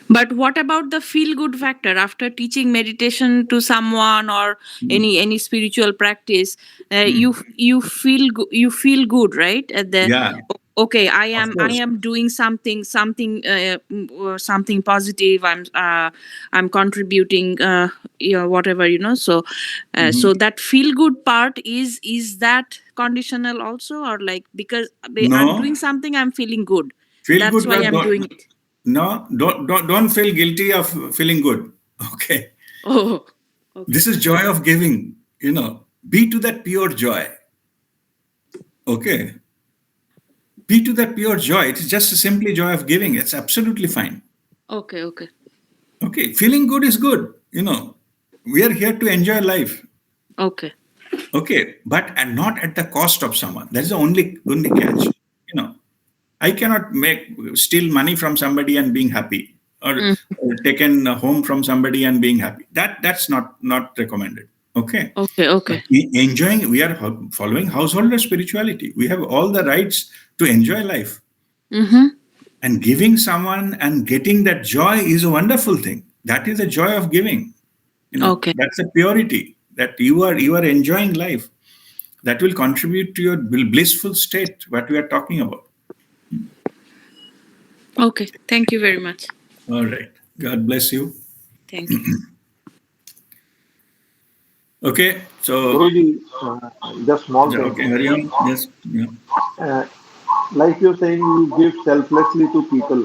But what about the feel good factor after teaching meditation to someone or any spiritual practice? You feel good, right? Okay, I am doing something positive. I'm contributing, whatever, So, so that feel good part is that conditional also, or like because I'm doing something, I'm feeling good. That's good, why I'm doing it. No, don't feel guilty of feeling good. Okay. Oh, okay. This is joy of giving. Be to that pure joy. Okay. Be to that pure joy. It is just a simply joy of giving. It's absolutely fine. Okay, okay. Okay. Feeling good is good. We are here to enjoy life. Okay. Okay. But and not at the cost of someone. That's the only catch. I cannot steal money from somebody and being happy, or taken home from somebody and being happy. That's not recommended. Okay. Okay. Enjoying, we are following householder spirituality. We have all the rights to enjoy life. Mm-hmm. And giving someone and getting that joy is a wonderful thing. That is the joy of giving. Okay. That's the purity that you are enjoying life. That will contribute to your blissful state, what we are talking about. Okay. Thank you very much. All right. God bless you. Thank you. Okay. So, Guruji, just small thing. okay, Hari Om. Yes. Yeah. Like you're saying, you give selflessly to people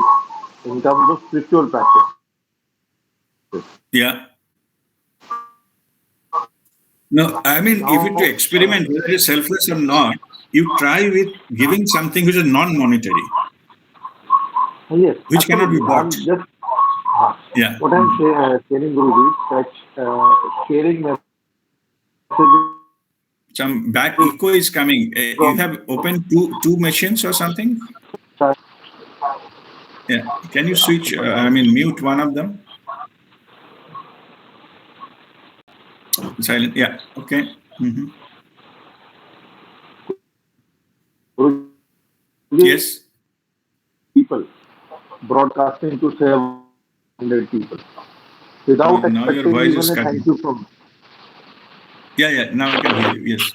in terms of spiritual practice. Yeah. No, I mean, if you to experiment whether it is selfless or not, you try with giving something which is non-monetary, Yes, which cannot be bought. Yeah. What I'm sharing, Guruji, is that sharing messages. Some back echo is coming. You have opened two machines or something? Yeah. Can you switch? Mute one of them. Silent. Yeah. Okay. Mm-hmm. Guruji, Yes. people broadcasting to 700 people without Now your expecting voice even is a cutting. thank you from, Yeah. Now I can hear you. Yes.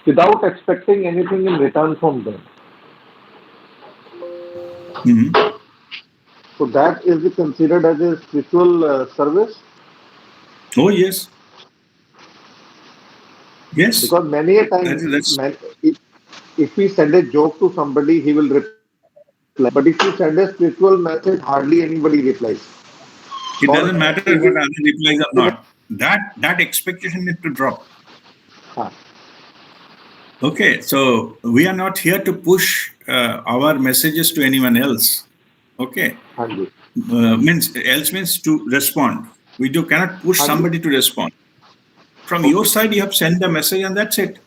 without expecting anything in return from them. Mm-hmm. So that is considered as a spiritual service. Oh, yes. Yes. Because many a time, That's if we send a joke to somebody, he will reply. But if you send a spiritual message, hardly anybody replies. it doesn't matter what other replies or not. That expectation need to drop. Ah. Okay, so we are not here to push our messages to anyone else. Okay, Hanji. means to respond. We cannot push Hanji. somebody to respond. From your side, you have sent the message, and that's it.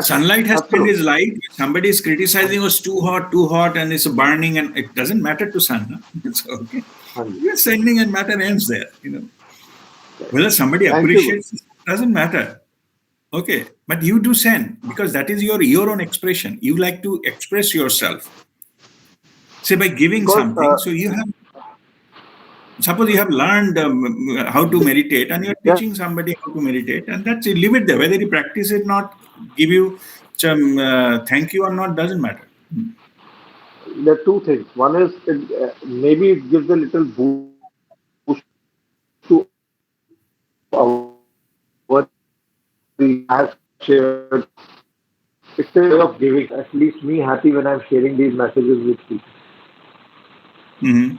Sunlight has sent its light. Somebody is criticizing us too hot, and it's burning, and it doesn't matter to sun. Huh? It's okay. Hanji. We are sending, and matter ends there. Whether somebody Thank appreciates it doesn't matter. Okay, but you do send because that is your own expression. You like to express yourself. Say by giving something. So you have. Suppose you have learned how to meditate, and you're teaching somebody how to meditate, and that's it. Leave it there. Whether you practice it or not, give you some thank you or not, doesn't matter. There are two things. One is maybe it gives a little boost to what we have shared. It's a way of giving. At least me happy when I'm sharing these messages with people. Mm-hmm.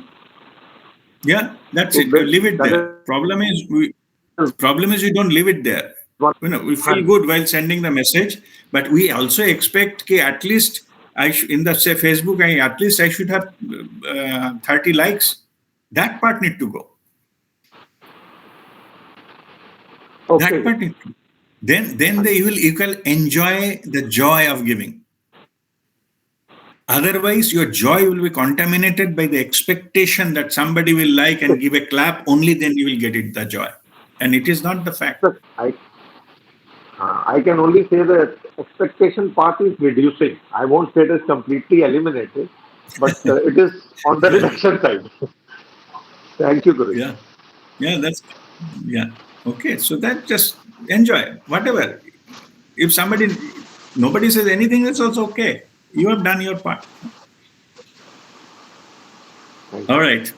Yeah, that's it. Leave it there. Problem is we don't leave it there. We feel good while sending the message, but we also expect at least in the say Facebook, I should have 30 likes. That part need to go. Okay. That part need to. Then you will enjoy the joy of giving. Otherwise, your joy will be contaminated by the expectation that somebody will like and give a clap. Only then you will get it, the joy. And it is not the fact. I can only say that expectation part is reducing. I won't say it is completely eliminated, but it is on the reduction side. Thank you, Guru. Yeah. Okay, so that just enjoy whatever. If nobody says anything, it's also okay. You have done your part. All right.